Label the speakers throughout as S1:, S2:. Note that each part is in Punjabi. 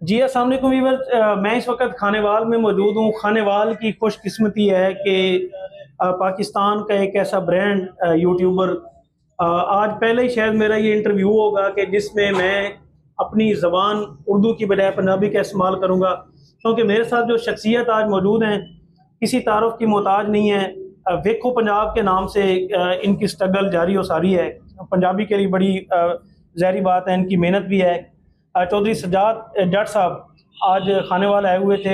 S1: जी अस्सलाम वालेकुम वीवर, मैं इस वक्त खानेवाल में मौजूद हूँ। खानेवाल की खुशकिस्मती है कि पाकिस्तान का एक ऐसा ब्रांड यूट्यूबर, आज पहले ही शायद मेरा ये इंटरव्यू होगा कि जिसमें मैं अपनी ज़बान उर्दू की बजाय पंजाबी का इस्तेमाल करूँगा, क्योंकि मेरे साथ जो शख्सियत आज मौजूद हैं किसी तारुफ की मोहताज नहीं है। वेखो पंजाब के नाम से इनकी स्ट्रगल जारी और सारी है। पंजाबी के लिए बड़ी ज़हरी बात है, इनकी मेहनत भी है। चौधरी सज्जाद जट साहब आज खानेवाल आए हुए थे,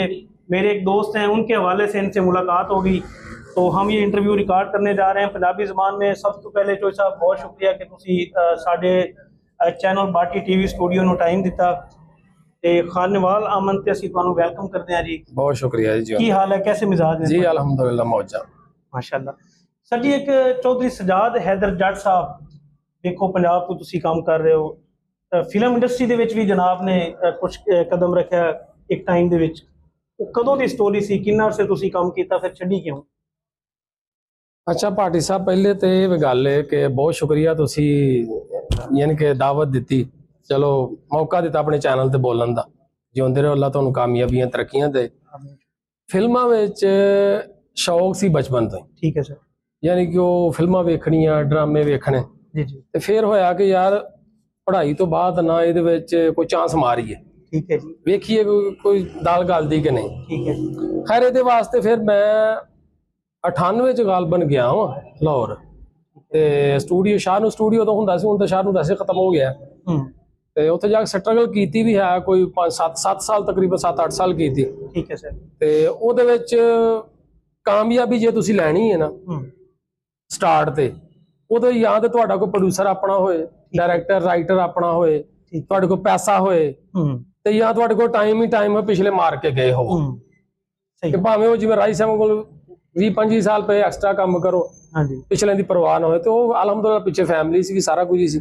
S1: मेरे एक दोस्त हैं, उनके हवाले से इनसे मुलाकात होगी, तो हम ये इंटरव्यू रिकॉर्ड करने जा रहे हैं पंजाबी ज़बान में। सब तो पहले चौधरी साहब बहुत शुक्रिया कि तुसी साडे चैनल बाटी टीवी स्टूडियो ਨੂੰ टाइम दिता ਤੇ खानेवाल आमन ਤੇ ਅਸੀਂ ਤੁਹਾਨੂੰ ਵੈਲਕਮ ਕਰਦੇ ਹਾਂ ਜੀ।
S2: बहुत शुक्रिया जी।
S1: ਕੀ ਹਾਲ ਹੈ, कैसे मिजाज हैं
S2: जी अल्हम्दुलिल्लाह मौजा
S1: माशाल्लाह। सर जी, एक चौधरी सज्जाद हैदर जट साहब, देखो पंजाब तो तुसी काम कर रहे हो, ਫਿਲਮ ਇੰਡਸਟਰੀ ਦੇ ਵਿੱਚ ਵੀ ਜਨਾਬ ਨੇ ਕੁਝ ਕਦਮ ਰੱਖਿਆ ਇੱਕ ਟਾਈਮ ਦੇ ਵਿੱਚ। ਉਹ ਕਦੋਂ ਦੀ ਸਟੋਰੀ ਸੀ, ਕਿੰਨਾ ਅਰਸੇ ਤੁਸੀਂ ਕੰਮ ਕੀਤਾ, ਫਿਰ ਛੱਡੀ ਕਿਉਂ?
S2: अच्छा भाटी साहब, पहले तो ये गल है कि बहुत शुक्रिया तुसी यानी कि दावत दी, चलो मौका दिता अपने चैनल ते बोलन दा। जिउंदे रहो, अल्लाह तुहानू कामयाबियां तरक्कियां दे। फिल्मां विच शौक सी बचपन तो,
S1: ठीक है सर,
S2: यानी कि वो फिल्मां वेखणियां, ड्रामे वेखने।
S1: जी जी।
S2: ते फिर होया कि यार पढ़ाई तो बाद ना इहदे विच कोई चांस मारीए,
S1: ठीक है जी,
S2: वेखिए कोई दाल गलदी कि नहीं।
S1: ठीक है जी।
S2: खैर इहदे वास्ते फिर मैं 98 ਚ ਗਾਲਬਨ ਗਿਆ ਵਾਂ ਲਾਹੌਰ, ਤੇ ਸਟੂਡੀਓ ਸ਼ਾਹਨੂ ਸਟੂਡੀਓ ਤੋਂ ਹੁੰਦਾ ਸੀ, ਹੁਣ ਤਾਂ ਸ਼ਾਹਨੂ ਵੈਸੇ ਖਤਮ ਹੋ ਗਿਆ। ਤੇ ਉੱਥੇ ਜਾ ਕੇ ਸਟਰਗਲ ਕੀਤੀ ਵੀ ਹੈ, ਕੋਈ 5-7 ਸਾਲ, ਤਕਰੀਬਨ 7-8 ਸਾਲ ਕੀਤੀ।
S1: ਠੀਕ ਹੈ ਸਰ।
S2: ਤੇ ਉਹਦੇ ਵਿੱਚ ਕਾਮਯਾਬੀ ਜੇ ਤੁਸੀਂ ਲੈਣੀ ਹੈ ਨਾ ਸਟਾਰਟ ਤੇ, ਉਹਦੇ ਜਾਂ ਤੇ ਤੁਹਾਡਾ ਕੋਈ ਪ੍ਰੋਡਿਊਸਰ ਆਪਣਾ ਹੋਏ, ਡਾਇਰੈਕਟਰ ਰਾਈਟਰ ਆਪਣਾ ਹੋਏ, ਤੁਹਾਡੇ ਕੋਲ ਪੈਸਾ ਹੋਏ, ਤੇ ਜਾਂ ਤੁਹਾਡੇ ਕੋਲ ਟਾਈਮ ਹੀ ਟਾਈਮ ਪਿਛਲੇ ਮਾਰ ਕੇ ਗਏ ਹੋ। ਕਿ ਭਾਵੇਂ ਉਹ ਜਿਵੇਂ ਰਾਈ ਸਾਹਿਬ ਕੋਲ 20-25 ਸਾਲ ਪਏ ਐਕਸਟਰਾ ਕੰਮ ਕਰੋ, ਪਿਛਲੇ ਦੀ ਪਰਵਾਹ ਨਾ ਹੋਏ, ਤੇ ਉਹ ਅਲਹਮਦੁਲਿਲਾ ਪਿੱਛੇ ਫੈਮਿਲੀ ਸੀ, ਸਾਰਾ ਕੁਝ ਹੀ ਸੀ,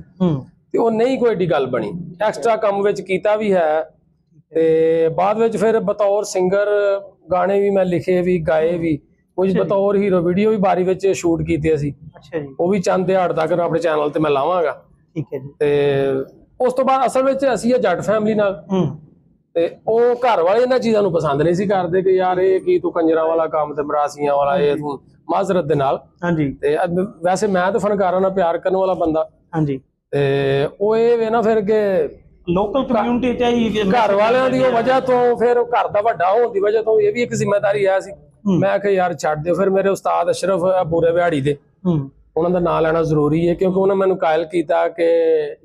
S2: ਤੇ ਉਹ ਨਹੀਂ ਕੋਈ ਏਡੀ ਗੱਲ ਬਣੀ। ਐਕਸਟਰਾ ਕੰਮ ਵਿੱਚ ਕੀਤਾ ਵੀ ਹੈ, ਤੇ ਬਾਅਦ ਵਿੱਚ ਫਿਰ ਬਤੌਰ ਸਿੰਗਰ ਗਾਣੇ ਵੀ ਮੈਂ ਲਿਖੇ ਵੀ, ਗਾਏ ਵੀ, ਕੁਝ ਬਤੌਰ ਹੀਰੋ ਵੀਡੀਓ ਵੀ ਬਾਰੀ ਵਿੱਚ ਸ਼ੂਟ ਕੀਤੇ ਅਸੀਂ। ਅੱਛਾ ਜੀ। ਉਹ ਵੀ ਚੰਦ ਦਿਹਾੜ ਤੱਕ ਆਪਣੇ ਚੈਨਲ ਤੇ ਮੈਂ ਲਾਵਾਂਗਾ। ਠੀਕ ਹੈ ਜੀ। ਤੇ ਉਸ ਤੋਂ ਬਾਅਦ ਅਸਲ ਵਿੱਚ ਅਸੀਂ ਇਹ ਜੱਟ ਫੈਮਿਲੀ ਨਾਲ, ਤੇ ਉਹ ਘਰ ਵਾਲੇ ਇਹਨਾਂ ਚੀਜ਼ਾਂ ਨੂੰ ਪਸੰਦ ਨਹੀਂ ਸੀ ਕਰਦੇ ਕਿ ਯਾਰ ਇਹ ਕੀ ਤੂੰ ਕੰਜਰਾਂ ਵਾਲਾ ਕੰਮ ਤੇ ਮਰਾਸੀਆਂ ਵਾਲਾ, ਇਹ ਤੂੰ ਮਾਜ਼ਰਤ ਦੇ ਨਾਲ। ਹਾਂਜੀ। ਤੇ ਵੈਸੇ ਮੈਂ ਤਾਂ ਫਨਕਾਰਾਂ ਨਾਲ ਪਿਆਰ ਕਰਨ ਵਾਲਾ ਬੰਦਾ। ਹਾਂਜੀ। ਤੇ ਉਹ ਇਹ ਵੇ ਨਾ ਫਿਰ ਕਿ ਲੋਕਲ ਕਮਿਊਨਿਟੀ ਚਾਹੀਦੀ, ਘਰ ਵਾਲਿਆਂ ਦੀ ਉਹ ਵਜ੍ਹਾ ਤੋਂ, ਫਿਰ ਘਰ ਦਾ ਵੱਡਾ ਹੋਣ ਦੀ ਵਜ੍ਹਾ ਤੋਂ ਇਹ ਵੀ ਇੱਕ ਜ਼ਿੰਮੇਵਾਰੀ ਆ ਸੀ। ਮੈਂ ਕਿਹਾ ਯਾਰ ਛੱਡ ਦਿਓ। ਫਿਰ ਮੇਰੇ ਉਸਤਾਦ ਅਸ਼ਰਫ ਪੂਰੇ ਵਿਹਾੜੀ ਦੇ, ਉਹਨਾਂ ਦਾ ਨਾਂ ਲੈਣਾ ਜ਼ਰੂਰੀ ਹੈ, ਕਿਉਂਕਿ ਉਹਨਾਂ ਮੈਨੂੰ ਕਾਇਲ ਕੀਤਾ ਕਿ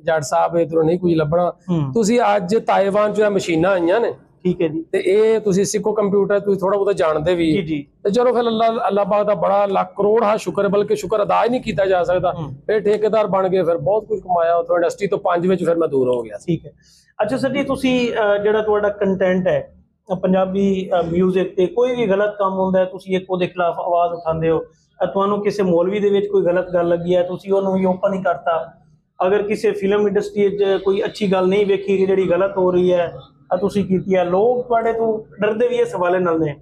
S2: ਜੱਟ ਸਾਹਿਬ ਇਧਰੋਂ ਨਹੀਂ ਕੁਝ ਲੱਭਣਾ, ਤੁਸੀਂ ਅੱਜ ਤਾਇਵਾਨ ਚੋਂ ਮਸ਼ੀਨਾਂ ਆਈਆਂ ਨੇ, ਠੀਕ ਹੈ ਜੀ, ਤੇ ਇਹ ਤੁਸੀਂ ਸਿੱਖੋ ਕੰਪਿਊਟਰ, ਤੁਸੀਂ ਥੋੜਾ ਬਹੁਤਾ ਜਾਣਦੇ ਵੀ ਜੀ। ਤੇ ਚਲੋ ਫਿਰ ਅੱਲਾਹ ਪਾਕ ਦਾ ਬੜਾ ਲੱਖ ਕਰੋੜ ਸ਼ੁਕਰ, ਬਲਕਿ ਸ਼ੁਕਰ ਅਦਾ ਹੀ ਨਹੀਂ ਕੀਤਾ ਜਾ ਸਕਦਾ। ਫਿਰ ਠੇਕੇਦਾਰ ਬਣ ਗਏ, ਫਿਰ ਬਹੁਤ ਕੁਝ ਕਮਾਇਆ ਉੱਥੋਂ ਇੰਡਸਟਰੀ ਤੋਂ 5 ਵਿੱਚ, ਫਿਰ ਮੈਂ ਦੂਰ ਹੋ ਗਿਆ। ਠੀਕ ਹੈ। ਅੱਛਾ ਸਰ ਜੀ, ਤੁਸੀਂ ਜਿਹੜਾ ਤੁਹਾਡਾ ਕੰਟੈਂਟ ਹੈ ਪੰਜਾਬੀ ਮਿਊਜ਼ਿਕ ਤੇ, ਕੋਈ ਵੀ ਗਲਤ ਕੰਮ ਹੁੰਦਾ ਤੁਸੀਂ ਇੱਕ ਉਹਦੇ ਖਿਲਾਫ ਆਵਾਜ਼ ਉਠਾਉਂਦੇ ਹੋ। ਤੁਹਾਨੂੰ ਕਿਸੇ ਮੌਲਵੀ ਦੇ ਵਿੱਚ ਕੋਈ ਗਲਤ ਗੱਲ ਲੱਗੀ ਹੈ, ਤੁਸੀਂ ਉਹਨੂੰ ਵੀ ਓਪਨ ਹੀ ਕਰਤਾ। ਅਗਰ ਕਿਸੇ ਫਿਲਮ ਇੰਡਸਟਰੀ 'ਚ ਕੋਈ ਅੱਛੀ ਗੱਲ ਨਹੀਂ ਵੇਖੀ ਕਿ ਜਿਹੜੀ ਗਲਤ ਹੋ ਰਹੀ ਹੈ, ਤੁਸੀਂ ਕੀਤੀ ਹੈ। ਲੋਕ ਤੁਹਾਡੇ ਤੋਂ ਡਰਦੇ ਵੀ ਇਸ ਹਵਾਲੇ ਨਾਲ ਨੇ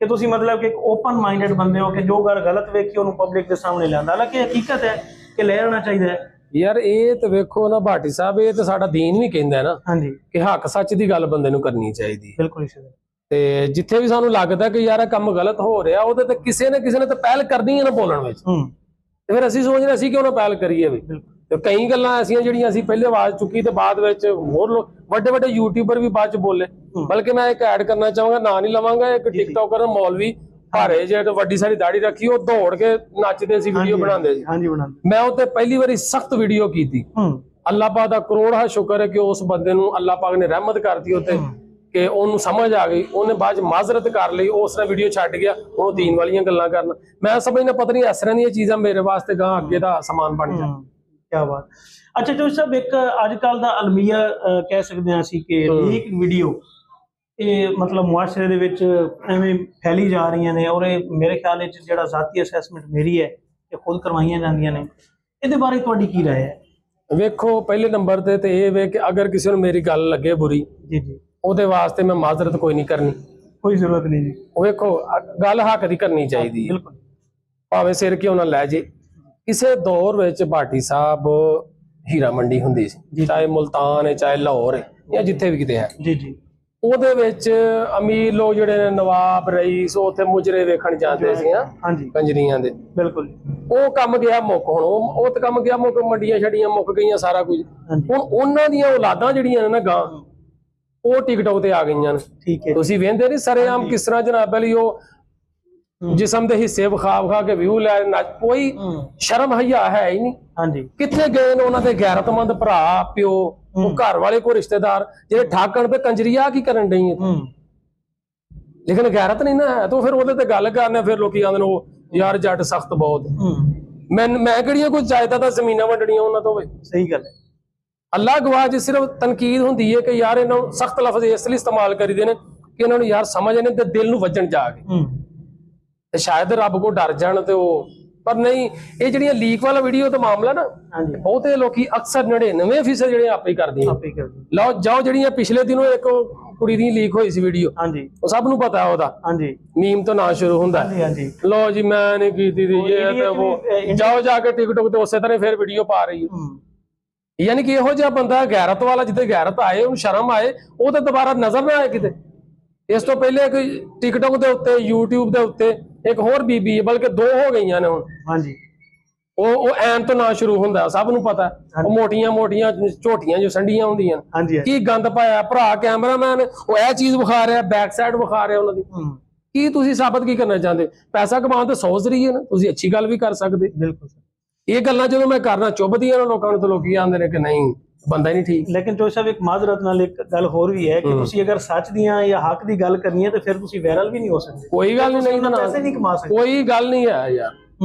S2: ਕਿ ਤੁਸੀਂ ਮਤਲਬ ਕਿ ਇੱਕ ਓਪਨ ਮਾਈਂਡਡ ਬੰਦੇ ਹੋ ਕਿ ਜੋ ਗੱਲ ਗਲਤ ਵੇਖੀ ਉਹਨੂੰ ਪਬਲਿਕ ਦੇ ਸਾਹਮਣੇ ਲਿਆਂਦਾ। ਹਾਲਾਂਕਿ ਹਕੀਕਤ ਹੈ ਕਿ ਲੈ ਆਉਣਾ ਚਾਹੀਦਾ ਹੈ। ਯਾਰ ਇਹ ਤਾਂ ਵੇਖੋ ਨਾ ਭਾਟੀ ਸਾਹਿਬ, ਇਹ ਤਾਂ ਸਾਡਾ ਦੀਨ ਵੀ ਕਹਿੰਦਾ ਨਾ ਕਿ ਹੱਕ ਸੱਚ ਦੀ ਗੱਲ ਬੰਦੇ ਨੂੰ ਕਰਨੀ ਚਾਹੀਦੀ। ਬਿਲਕੁਲ। ਤੇ ਜਿੱਥੇ ਵੀ ਸਾਨੂੰ ਲੱਗਦਾ ਕਿ ਯਾਰ ਇਹ ਕੰਮ ਗਲਤ ਹੋ ਰਿਹਾ, ਉਹਦੇ ਤੇ ਕਿਸੇ ਨੇ ਤਾਂ ਪਹਿਲ ਕਰਨੀ ਹੈ ਨਾ ਬੋਲਣ ਵਿੱਚ, ਤੇ ਫਿਰ ਅਸੀਂ ਸੋਚਦੇ ਅਸੀਂ ਕਿਉਂ ਨਾ ਪਹਿਲ ਕਰੀਏ ਵੀ। ਤੇ ਕਈ ਗੱਲਾਂ ਐਸੀਆਂ ਜਿਹੜੀਆਂ ਅਸੀਂ ਪਹਿਲੇ ਆਵਾਜ਼ ਚੁੱਕੀ ਤੇ ਬਾਅਦ ਵਿੱਚ ਹੋਰ ਵੱਡੇ ਵੱਡੇ ਯੂਟਿਊਬਰ ਵੀ ਬਾਅਦ ਚ ਬੋਲੇ। ਬਲਕਿ ਮੈਂ ਇੱਕ ਐਡ ਕਰਨਾ ਚਾਹਾਂਗਾ, ਨਾਂ ਨਹੀਂ ਲਵਾਂਗਾ, ਇੱਕ ਟਿਕਟੋਕਰ ਮੌਲਵੀ ਭਾਰੇ ਜਿਹੜੇ ਵੱਡੀ ਸਾਰੀ ਦਾੜੀ ਰੱਖੀ, ਉਹ ਦੌੜ ਕੇ ਨੱਚਦੇ ਸੀ, ਵੀਡੀਓ ਬਣਾਉਂਦੇ ਸੀ। ਮੈਂ ਉੱਤੇ ਪਹਿਲੀ ਵਾਰੀ ਸਖਤ ਵੀਡੀਓ ਕੀਤੀ। ਅੱਲਾਹ ਪਾਕ ਦਾ ਕਰੋੜ ਸ਼ੁਕਰ ਹੈ ਕਿ ਉਸ ਬੰਦੇ ਨੂੰ ਅੱਲਾਹ ਪਾਕ ਨੇ ਰਹਿਮਤ ਕਰਤੀ ਉੱਤੇ, ਕਿ ਉਹਨੂੰ ਸਮਝ ਆ ਗਈ, ਉਹਨੇ ਬਾਅਦ ਚ ਮਾਜ਼ਰਤ ਕਰ ਲਈ, ਉਸ ਨੇ ਵੀਡੀਓ ਛੱਡ ਗਿਆ, ਉਹ ਦੀਨ ਵਾਲੀਆਂ ਗੱਲਾਂ ਕਰਨਾ। ਮੈਂ ਸਮਝਦਾ ਪਤਾ ਨਹੀਂ ਇਸ ਤਰ੍ਹਾਂ ਦੀਆਂ ਚੀਜ਼ਾਂ ਮੇਰੇ ਵਾਸਤੇ ਗਾਂ ਅੱਗੇ ਦਾ ਸਮਾਨ ਬਣ ਜਾਣ। ਕਿਆ ਬਾਤ। ਅੱਛਾ ਚੌਧਰੀ ਸਾਹਿਬ, ਇੱਕ ਅੱਜ ਕੱਲ ਦਾ ਅਲਮੀਆ ਕਹਿ ਸਕਦੇ ਹਾਂ ਅਸੀਂ ਕਿ ਲੀਕ ਵੀਡੀਓ ਇਹ ਮਤਲਬ ਮੁਆਸ਼ਰੇ ਦੇ ਵਿੱਚ ਐਵੇਂ ਫੈਲੀ ਜਾ ਰਹੀਆਂ ਨੇ, ਔਰ ਇਹ ਮੇਰੇ ਖਿਆਲ ਵਿੱਚ ਜਿਹੜਾ ਜ਼ਾਤੀ ਅਸੈਸਮੈਂਟ ਮੇਰੀ ਹੈ ਇਹ ਖੁਦ ਕਰਵਾਈਆਂ ਜਾਂਦੀਆਂ ਨੇ, ਇਹਦੇ ਬਾਰੇ ਤੁਹਾਡੀ ਕੀ ਰਾਏ ਹੈ? ਵੇਖੋ ਪਹਿਲੇ ਨੰਬਰ ਤੇ ਇਹ ਵੇ ਕਿ ਅਗਰ ਕਿਸੇ ਨੂੰ ਮੇਰੀ ਗੱਲ ਲੱਗੇ ਬੁਰੀ, ਜੀ ਜੀ, ਉਹਦੇ ਵਾਸਤੇ ਮੈਂ ਮਾਜ਼ਰਤ ਕੋਈ ਨਹੀਂ ਕਰਨੀ, ਕੋਈ ਜ਼ਰੂਰਤ ਨਹੀਂ ਜੀ। ਉਹ ਵੇਖੋ ਗੱਲ ਹੱਕ ਦੀ ਕਰਨੀ ਚਾਹੀਦੀ ਹੈ, ਭਾਵੇਂ ਸਿਰ ਕਿਉਂ ਨਾ ਲੈ ਜੇ। ਕਿਸੇ ਦੌਰ ਵਿੱਚ ਭਾਟੀ ਸਾਹਿਬ ਹੀਰਾ ਮੰਡੀ ਹੁੰਦੀ ਸੀ, ਚਾਹੇ ਮੁਲਤਾਨ ਹੈ, ਚਾਹੇ ਲਾਹੌਰ ਹੈ, ਜਾਂ ਜਿੱਥੇ ਵੀ ਕਿਤੇ ਹੈ। ਜੀ ਜੀ। ਉਹਦੇ ਵਿੱਚ ਅਮੀਰ ਲੋਕ ਜਿਹੜੇ ਨੇ ਨਵਾਬ ਰਈਸ ਉਹ ਉੱਥੇ ਮੁਜਰੇ ਵੇਖਣ ਜਾਂਦੇ ਸੀ
S1: ਹਾਂਜੀ
S2: ਕੰਜਰੀਆਂ ਦੇ।
S1: ਬਿਲਕੁਲ
S2: ਉਹ ਕੰਮ ਗਿਆ ਮੁੱਕ, ਹੁਣ ਉਹ ਤੇ ਕੰਮ ਗਿਆ ਮੁੱਕ, ਮੰਡੀਆਂ ਛੜੀਆਂ ਮੁੱਕ ਗਈਆਂ ਸਾਰਾ ਕੁਝ। ਹੁਣ ਉਹਨਾਂ ਦੀਆਂ ਔਲਾਦਾਂ ਜਿਹੜੀਆਂ ਨੇ ਨਾ ਗਾਂ ਉਹ ਟਿਕਟੌਕ ਤੇ ਆ ਗਈਆਂ ਨੇ।
S1: ਠੀਕ ਹੈ,
S2: ਤੁਸੀਂ ਵੇਖਦੇ ਨਹੀਂ ਸਰੇਆਮ ਕਿਸ ਤਰ੍ਹਾਂ ਜਨਾਬ ਅਲੀ ਉਹ ਜਿਸਮ ਦੇ ਹਿੱਸੇ ਵਿਖਾ ਕੇ ਵਿਊ ਲੈ ਕੋਈ ਸ਼ਰਮ ਹਯਾ ਹੈ ਹੀ ਨਹੀਂ।
S1: ਹਾਂਜੀ
S2: ਕਿੱਥੇ ਗਏ ਨੇ ਉਹਨਾਂ ਦੇ ਗੈਰਤਮੰਦ ਭਰਾ ਪਿਓ, ਉਹ ਘਰ ਵਾਲੇ ਕੋ ਰਿਸ਼ਤੇਦਾਰ ਜਿਹੜੇ ਠਾਕਣ ਤੇ ਕੰਜਰੀਆ ਕੀ ਕਰਨ ਡਈ ਹੈ। ਲੇਕਿਨ ਗੈਰਤ ਨਹੀਂ ਨਾ ਹੈ ਤਾਂ ਫਿਰ ਉਹਦੇ ਤੇ ਗੱਲ ਕਰਨੇ, ਫਿਰ ਲੋਕੀ ਆਂਦੇ ਨੇ ਉਹ ਯਾਰ ਜੱਟ ਸਖਤ ਬਹੁਤ। ਮੈਂ ਕਿਹੜੀਆਂ ਕੋਈ ਜਾਇਦਾਦਾਂ ਜ਼ਮੀਨਾਂ ਵੰਡਣੀਆਂ ਉਹਨਾਂ ਤੋਂ।
S1: ਸਹੀ ਗੱਲ ਹੈ।
S2: ਅੱਲਾਹ ਗਵਾਹ ਜੀ ਸਿਰਫ ਤਨਕੀਦ ਹੁੰਦੀ ਹੈ ਕਿ ਯਾਰ ਇਹਨਾਂ ਨੂੰ ਸਖਤ ਲਫ਼ਜ਼ ਇਸ ਲਈ ਇਸਤੇਮਾਲ ਕਰੀਦੇ ਨੇ ਕਿ ਇਹਨਾਂ ਨੂੰ ਯਾਰ ਸਮਝ ਨੇ ਤੇ ਦਿਲ ਨੂੰ ਵੱਜਣ ਜਾ ਕੇ ਤੇ ਸ਼ਾਇਦ ਰੱਬ ਕੋ ਡਰ ਜਾਣ ਤੇ ਉਹ। ਪਰ ਨਹੀਂ, ਇਹ ਜਿਹੜੀਆਂ ਲੀਕ ਵਾਲਾ ਵੀਡੀਓ ਦਾ ਮਾਮਲਾ ਨਾ, ਬਹੁਤੇ ਲੋਕੀ ਅਕਸਰ 99% ਜਿਹੜੇ ਆਪੇ ਹੀ ਕਰਦੇ ਆ। ਲਓ ਜਾਓ, ਜਿਹੜੀਆਂ ਪਿਛਲੇ ਦਿਨੋਂ ਇੱਕ ਕੁੜੀ ਦੀ ਲੀਕ ਹੋਈ ਸੀ ਵੀਡੀਓ, ਉਹ ਸਭ ਨੂੰ ਪਤਾ ਉਹਦਾ ਮੀਮ ਤੋਂ ਨਾਂ ਸ਼ੁਰੂ ਹੁੰਦਾ। ਲਓ ਜੀ ਮੈਂ ਨਹੀਂ ਕੀਤੀ ਸੀ ਇਹ ਤੇ ਉਹ, ਜਾਓ ਜਾ ਕੇ ਟਿਕਟੌਕ ਤੇ ਉਸੇ ਤਰ੍ਹਾਂ ਫਿਰ ਵੀਡੀਓ ਪਾ ਰਹੀ ਹੈ। ਯਾਨੀ ਕਿ ਇਹੋ ਜਿਹਾ ਬੰਦਾ ਗੈਰਤ ਵਾਲਾ, ਜਿੱਥੇ ਗੈਰਤ ਆਏ ਉਹਨੂੰ ਸ਼ਰਮ ਆਏ, ਉਹ ਤਾਂ ਦੁਬਾਰਾ ਨਜ਼ਰ ਨਾ ਆਏ ਕਿਤੇ। ਇਸ ਤੋਂ ਪਹਿਲੇ ਇੱਕ ਟਿਕਟੌਕ ਦੇ ਉੱਤੇ YouTube ਦੇ ਉੱਤੇ ਇੱਕ ਹੋਰ ਬੀਬੀ ਹੈ, ਬਲਕਿ 2 ਹੋ ਗਈਆਂ ਨੇ ਹੁਣ। ਉਹ ਐਨ ਤੋਂ ਨਾਂ ਸ਼ੁਰੂ ਹੁੰਦਾ, ਸਭ ਨੂੰ ਪਤਾ। ਉਹ ਮੋਟੀਆਂ ਮੋਟੀਆਂ ਝੋਟੀਆਂ ਜੋ ਸੰਡੀਆਂ ਹੁੰਦੀਆਂ, ਕੀ ਗੰਦ ਪਾਇਆ ਭਰਾ ਕੈਮਰਾਮੈਨ, ਉਹ ਇਹ ਚੀਜ਼ ਵਿਖਾ ਰਿਹਾ, ਬੈਕ ਸਾਈਡ ਵਿਖਾ ਰਿਹਾ ਉਹਨਾਂ ਦੀ। ਕੀ ਤੁਸੀਂ ਸਾਬਤ ਕੀ ਕਰਨਾ ਚਾਹੁੰਦੇ? ਪੈਸਾ ਕਮਾਉਣ ਤੇ ਸੋਚ ਰਹੀ ਹੈ ਨਾ, ਤੁਸੀਂ ਅੱਛੀ ਗੱਲ ਵੀ ਕਰ ਸਕਦੇ। ਬਿਲਕੁਲ ਇਹ ਗੱਲਾਂ ਜਦੋਂ ਮੈਂ ਕਰਨਾ ਚੁੱਭਦੀਆਂ ਨੇ ਲੋਕਾਂ ਨੂੰ, ਤਾਂ ਲੋਕੀ ਆਂਦੇ ਨੇ ਕਿ ਨਹੀਂ ਬੰਦਾ ਨਹੀਂ ਠੀਕ।
S1: ਲੇਕਿਨ ਚੋਈ ਸਾਹਿਬ ਇੱਕ ਮਾਜ਼ਰਤ ਨਾਲ ਇੱਕ ਗੱਲ ਹੋਰ ਵੀ ਹੈ ਕਿ ਤੁਸੀਂ ਅਗਰ ਸੱਚ ਦੀਆਂ ਜਾਂ ਹੱਕ ਦੀ ਗੱਲ ਕਰਨੀ ਹੈ ਤੇ ਫਿਰ ਤੁਸੀਂ ਵਾਇਰਲ ਵੀ ਨਹੀਂ ਹੋ ਸਕਦੇ।
S2: ਕੋਈ ਗੱਲ ਨਹੀਂ,
S1: ਪੈਸੇ ਨਹੀਂ ਕਮਾ ਸਕਦੇ,
S2: ਕੋਈ ਗੱਲ ਨਹੀਂ ਹੈ ਯਾਰ।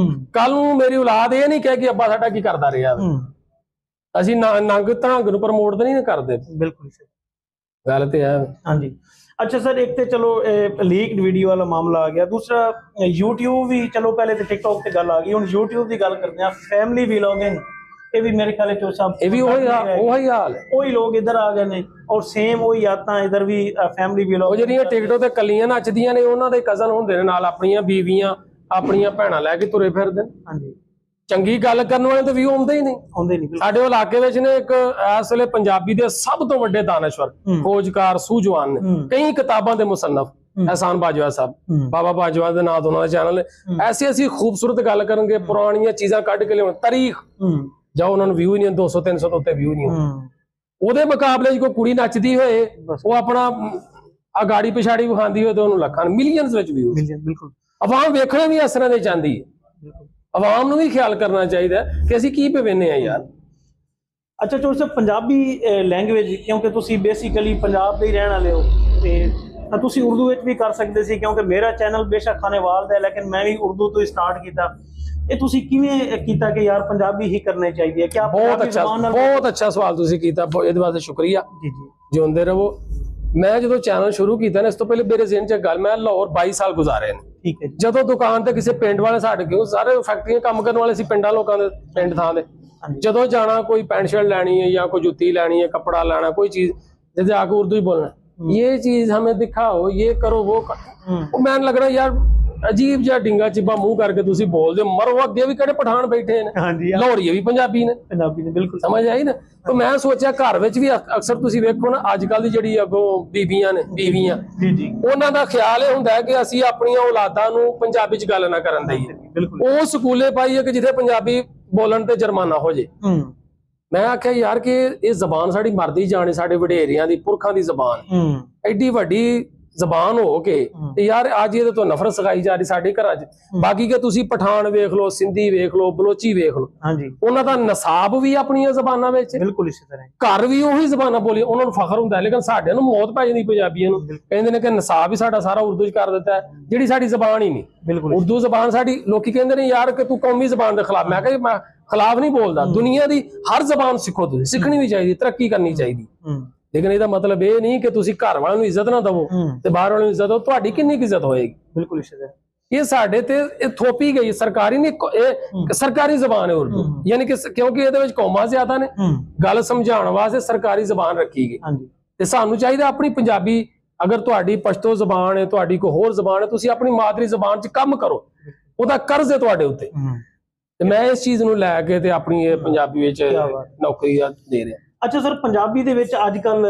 S2: ਕੱਲ ਨੂੰ ਮੇਰੀ ਔਲਾਦ ਇਹ ਨਹੀਂ ਕਹੇ ਕਿ ਅੱਬਾ ਸਾਡਾ ਕੀ ਕਰਦਾ ਰਿਹਾ। ਅਸੀਂ ਨੰਗ ਧੜੰਗ ਨੂੰ ਪ੍ਰਮੋਟ ਤਾਂ ਨਹੀਂ ਕਰਦੇ। ਬਿਲਕੁਲ ਗੱਲ ਤੇ ਹੈ। ਹਾਂਜੀ
S1: अच्छा सर, एक तो चलो लीक्ड वीडियो वाला मामला आ गया, दूसरा YouTube भी, चलो पहले तो टिकटॉक ते गल आ गई, हुण YouTube की गल करते हैं। फैमिली व्लॉगिंग ये भी मेरे ख्याल चो साहब
S2: ये भी वही हाल है,
S1: वही लोग इधर आ गए ने और सेम वही आदतां इधर भी फैमिली व्लॉग।
S2: ਜਿਹੜੀਆਂ ਟਿਕਟੌਕ ਤੇ ਕੱਲੀਆਂ ਨੱਚਦੀਆਂ ਨੇ ਉਹਨਾਂ ਦੇ ਕਜ਼ਨ ਹੁੰਦੇ ਨੇ ਨਾਲ, ਆਪਣੀਆਂ ਬੀਵੀਆਂ ਆਪਣੀਆਂ ਭੈਣਾਂ ਲੈ ਕੇ ਤੁਰੇ ਫਿਰਦੇ ਨੇ। ਹਾਂਜੀ ਚੰਗੀ ਗੱਲ ਕਰਨ ਵਾਲੇ ਤਾਂ ਵੀ ਆਉਂਦੇ ਹੀ ਨਹੀਂ। ਸਾਡੇ ਇਲਾਕੇ ਵਿੱਚ ਨੇ ਇੱਕ ਇਸ ਵੇਲੇ ਪੰਜਾਬੀ ਦੇ ਸਭ ਤੋਂ ਵੱਡੇ ਦਾਨਸ਼ਵਰ, ਖੋਜਕਾਰ, ਸੂਝਵਾਨ ਨੇ, ਕਈ ਕਿਤਾਬਾਂ ਦੇ ਮੁਸੰਨਫ, ਅਹਿਸਾਨ ਬਾਜਵਾ ਸਾਹਿਬ, ਬਾਬਾ ਬਾਜਵਾ ਦੇ ਨਾਂ ਤੋਂ ਉਹਨਾਂ ਦਾ ਚੈਨਲ ਹੈ। ਐਸੀ ਖੂਬਸੂਰਤ ਗੱਲ ਕਰਨਗੇ, ਪੁਰਾਣੀਆਂ ਚੀਜ਼ਾਂ ਕੱਢ ਕੇ ਲਿਆਉਣ, ਤਾਰੀਖ ਜਾਓ, ਉਹਨਾਂ ਨੂੰ ਵਿਊ ਹੀ ਨਹੀਂ, 200-300 ਤੋਂ ਉੱਤੇ ਵਿਊ ਨਹੀਂ। ਉਹਦੇ ਮੁਕਾਬਲੇ 'ਚ ਕੋਈ ਕੁੜੀ ਨੱਚਦੀ ਹੋਏ, ਉਹ ਆਪਣਾ ਅਗਾੜੀ ਪਿਛਾੜੀ ਵਿਖਾਉਂਦੀ ਹੋਏ ਤੇ ਉਹਨੂੰ ਲੱਖਾਂ ਮਿਲੀਅਨਸ ਵਿੱਚ ਵਿਊ। ਬਿਲਕੁਲ ਆਵਾਮ ਵੇਖਣਾ ਵੀ ਇਸ ਤਰ੍ਹਾਂ ਦੇ ਚਾਹੁੰਦੀ ਹੈ। ਆਵਾਮ ਨੂੰ ਵੀ ਖਿਆਲ ਕਰਨਾ ਚਾਹੀਦਾ ਕਿ ਅਸੀਂ ਕੀ ਪਵੇਨੇ ਆ ਯਾਰ।
S1: ਅੱਛਾ ਚੋਰ ਸਾਹਿਬ, ਪੰਜਾਬੀ ਲੈਂਗੁਏਜ, ਕਿਉਂਕਿ ਤੁਸੀਂ ਬੇਸਿਕਲੀ ਪੰਜਾਬ ਦੇ ਹੀ ਰਹਿਣ ਵਾਲੇ ਹੋ ਤੇ ਤੁਸੀਂ ਉਰਦੂ ਵਿੱਚ ਵੀ ਕਰ ਸਕਦੇ ਸੀ, ਕਿਉਂਕਿ ਮੇਰਾ ਚੈਨਲ ਬੇਸ਼ੱਕ ਖਾਨੇਵਾਲ ਦਾ ਹੈ ਲੇਕਿਨ ਮੈਂ ਵੀ ਉਰਦੂ ਤੋਂ ਹੀ ਸਟਾਰਟ ਕੀਤਾ। ਇਹ ਤੁਸੀਂ ਕਿਵੇਂ ਕੀਤਾ ਕਿ ਯਾਰ ਪੰਜਾਬੀ ਹੀ ਕਰਨੀ ਚਾਹੀਦੀ ਹੈ? ਕਿਆ
S2: ਬਹੁਤ ਅੱਛਾ ਸਵਾਲ ਤੁਸੀਂ ਕੀਤਾ, ਇਹਦੇ ਵਾਸਤੇ ਸ਼ੁਕਰੀਆ। ਜੀ ਜਿਉਂਦੇ ਰਹੋ। ਮੈਂ ਜਦੋਂ ਚੈਨਲ ਸ਼ੁਰੂ ਕੀਤਾ ਨਾ, ਇਸ ਤੋਂ ਪਹਿਲੇ ਮੇਰੇ ਜ਼ਿਹਨ 'ਚ ਗੱਲ, ਮੈਂ ਲਾਹੌਰ 22 ਸਾਲ ਗੁਜ਼ਾਰੇ ਨੇ। ਠੀਕ ਹੈ। ਜਦੋਂ ਦੁਕਾਨ ਤੇ ਕਿਸੇ ਪਿੰਡ ਵਾਲੇ, ਸਾਡੇ ਕਿਉਂ ਸਾਰੇ ਫੈਕਟਰੀਆਂ ਕੰਮ ਕਰਨ ਵਾਲੇ ਸੀ, ਪਿੰਡਾਂ ਲੋਕਾਂ ਦੇ, ਪਿੰਡ ਥਾਂ ਦੇ, ਜਦੋਂ ਜਾਣਾ ਕੋਈ ਪੈਂਟ शर्ट ਲੈਣੀ है या कोई जूती ਲੈਣੀ है, कपड़ा ਲੈਣਾ, कोई चीज, जैसे आके उर्दू ही बोलना, ये चीज हमें दिखाओ, ये करो, वो करो। मैं लग रहा यार अजीब जिहा डिंगा चिब्बा मुंह करके तुसी बोलदे मरो, अगे भी किहड़े पठान बैठे ने, लाहौरीए भी पंजाबी ने, बिल्कुल समझ आई ना। तो मैं सोचा घर विच भी अक्सर तुसी वेखो ना, अजकल दी जिहड़ी अगों बीबियां ने, बीवियां उन्हां दा ख्याल इह हुंदा है कि असीं अपणीਆਂ औलादां ਨੂੰ ਪੰਜਾਬੀ ਚ ਗੱਲ ਨਾ ਕਰਨ ਦਈਏ। ਉਹ ਸਕੂਲੇ ਪਾਈਏ ਕਿ ਜਿੱਥੇ ਪੰਜਾਬੀ ਬੋਲਣ ਤੇ ਜੁਰਮਾਨਾ ਹੋ ਜੇ। ਮੈਂ ਆਖਿਆ ਯਾਰ ਕਿ ਇਹ ਜ਼ਬਾਨ ਸਾਡੀ ਮਰਦੀ ਜਾਣੇ, ਸਾਡੇ ਵਡੇਰਿਆਂ ਦੀ, ਪੁਰਖਾਂ ਦੀ ਜ਼ਬਾਨ, ਐਡੀ ਵੱਡੀ ਜ਼ਬਾਨ ਹੋ ਕੇ ਤੇ ਯਾਰ ਅੱਜ ਇਹਦੇ ਤੋਂ ਨਫ਼ਰਤ ਸਿਖਾਈ ਜਾ ਰਹੀ ਸਾਡੇ ਘਰਾਂ 'ਚ। ਬਾਕੀ ਕਿ ਤੁਸੀਂ ਪਠਾਨ ਵੇਖ ਲਓ, ਸਿੰਧੀ ਵੇਖ ਲਓ, ਬਲੋਚੀ ਵੇਖ ਲਓ, ਉਹਨਾਂ ਦਾ ਨਸਾਬ ਵੀ ਆਪਣੀਆਂ ਜ਼ਬਾਨਾਂ ਵਿੱਚ, ਬਿਲਕੁਲ ਇਸੇ ਤਰ੍ਹਾਂ ਘਰ ਵੀ ਉਹੀ ਜ਼ਬਾਨਾਂ ਬੋਲੀ, ਉਹਨਾਂ ਨੂੰ ਫਖਰ ਹੁੰਦਾ। ਲੇਕਿਨ ਸਾਡੇ ਨੂੰ ਮੌਤ ਪੈ ਜਾਂਦੀ ਪੰਜਾਬੀਆਂ ਨੂੰ, ਕਹਿੰਦੇ ਨੇ ਕਿ ਨਸਾਬ ਹੀ ਸਾਡਾ ਸਾਰਾ ਉਰਦੂ 'ਚ ਕਰ ਦਿੱਤਾ, ਜਿਹੜੀ ਸਾਡੀ ਜ਼ਬਾਨ ਹੀ ਨਹੀਂ। ਬਿਲਕੁਲ ਉਰਦੂ ਜ਼ਬਾਨ ਸਾਡੀ, ਲੋਕੀ ਕਹਿੰਦੇ ਨੇ ਯਾਰ ਕਿ ਤੂੰ ਕੌਮੀ ਜ਼ਬਾਨ ਦੇ ਖਿਲਾਫ। ਮੈਂ ਕਿਹਾ ਮੈਂ ਖਿਲਾਫ ਨਹੀਂ ਬੋਲਦਾ, ਦੁਨੀਆ ਦੀ ਹਰ ਜ਼ਬਾਨ ਸਿੱਖੋ, ਤੁਸੀਂ ਸਿੱਖਣੀ ਵੀ ਚਾਹੀਦੀ, ਤਰੱਕੀ ਕਰਨੀ ਚਾਹੀਦੀ। ਲੇਕਿਨ ਇਹਦਾ ਮਤਲਬ ਇਹ ਨਹੀਂ ਕਿ ਤੁਸੀਂ ਘਰ ਵਾਲਿਆਂ ਨੂੰ ਇੱਜ਼ਤ ਨਾ ਦਵੋ ਤੇ ਬਾਹਰ ਵਾਲਿਆਂ ਨੂੰ ਇੱਜ਼ਤ ਦਿਓ। ਤੁਹਾਡੀ ਕਿੰਨੀ ਇੱਜ਼ਤ ਹੋਏਗੀ? ਬਿਲਕੁਲ ਇਹ ਸਾਡੇ ਤੇ ਇਹ ਥੋਪੀ ਗਈ ਸਰਕਾਰੀ ਨੇ, ਇਹ ਸਰਕਾਰੀ ਜ਼ਬਾਨ ਹੈ ਉਰਦੂ, ਯਾਨੀ ਕਿ ਕਿਉਂਕਿ ਇਹਦੇ ਵਿੱਚ ਕੌਮਾਂ ਜ਼ਿਆਦਾ ਨੇ, ਗੱਲ ਸਮਝਾਉਣ ਵਾਸਤੇ ਸਰਕਾਰੀ ਜ਼ਬਾਨ ਰੱਖੀ ਗਈ। ਤੇ ਸਾਨੂੰ ਚਾਹੀਦਾ ਆਪਣੀ ਪੰਜਾਬੀ, ਅਗਰ ਤੁਹਾਡੀ ਪਸ਼ਤੋ ਜ਼ਬਾਨ ਹੈ, ਤੁਹਾਡੀ ਕੋਈ ਹੋਰ ਜ਼ਬਾਨ ਹੈ, ਤੁਸੀਂ ਆਪਣੀ ਮਾਦਰੀ ਜ਼ਬਾਨ 'ਚ ਕੰਮ ਕਰੋ, ਉਹਦਾ ਕਰਜ਼ ਹੈ ਤੁਹਾਡੇ ਉੱਤੇ। ਤੇ ਮੈਂ ਇਸ ਚੀਜ਼ ਨੂੰ ਲੈ ਕੇ ਤੇ ਆਪਣੀ ਇਹ ਪੰਜਾਬੀ ਵਿੱਚ ਨੌਕਰੀ ਦੇ ਰਿਹਾ।
S1: ਅੱਛਾ ਸਰ, ਪੰਜਾਬੀ ਦੇ ਵਿੱਚ ਅੱਜ ਕੱਲ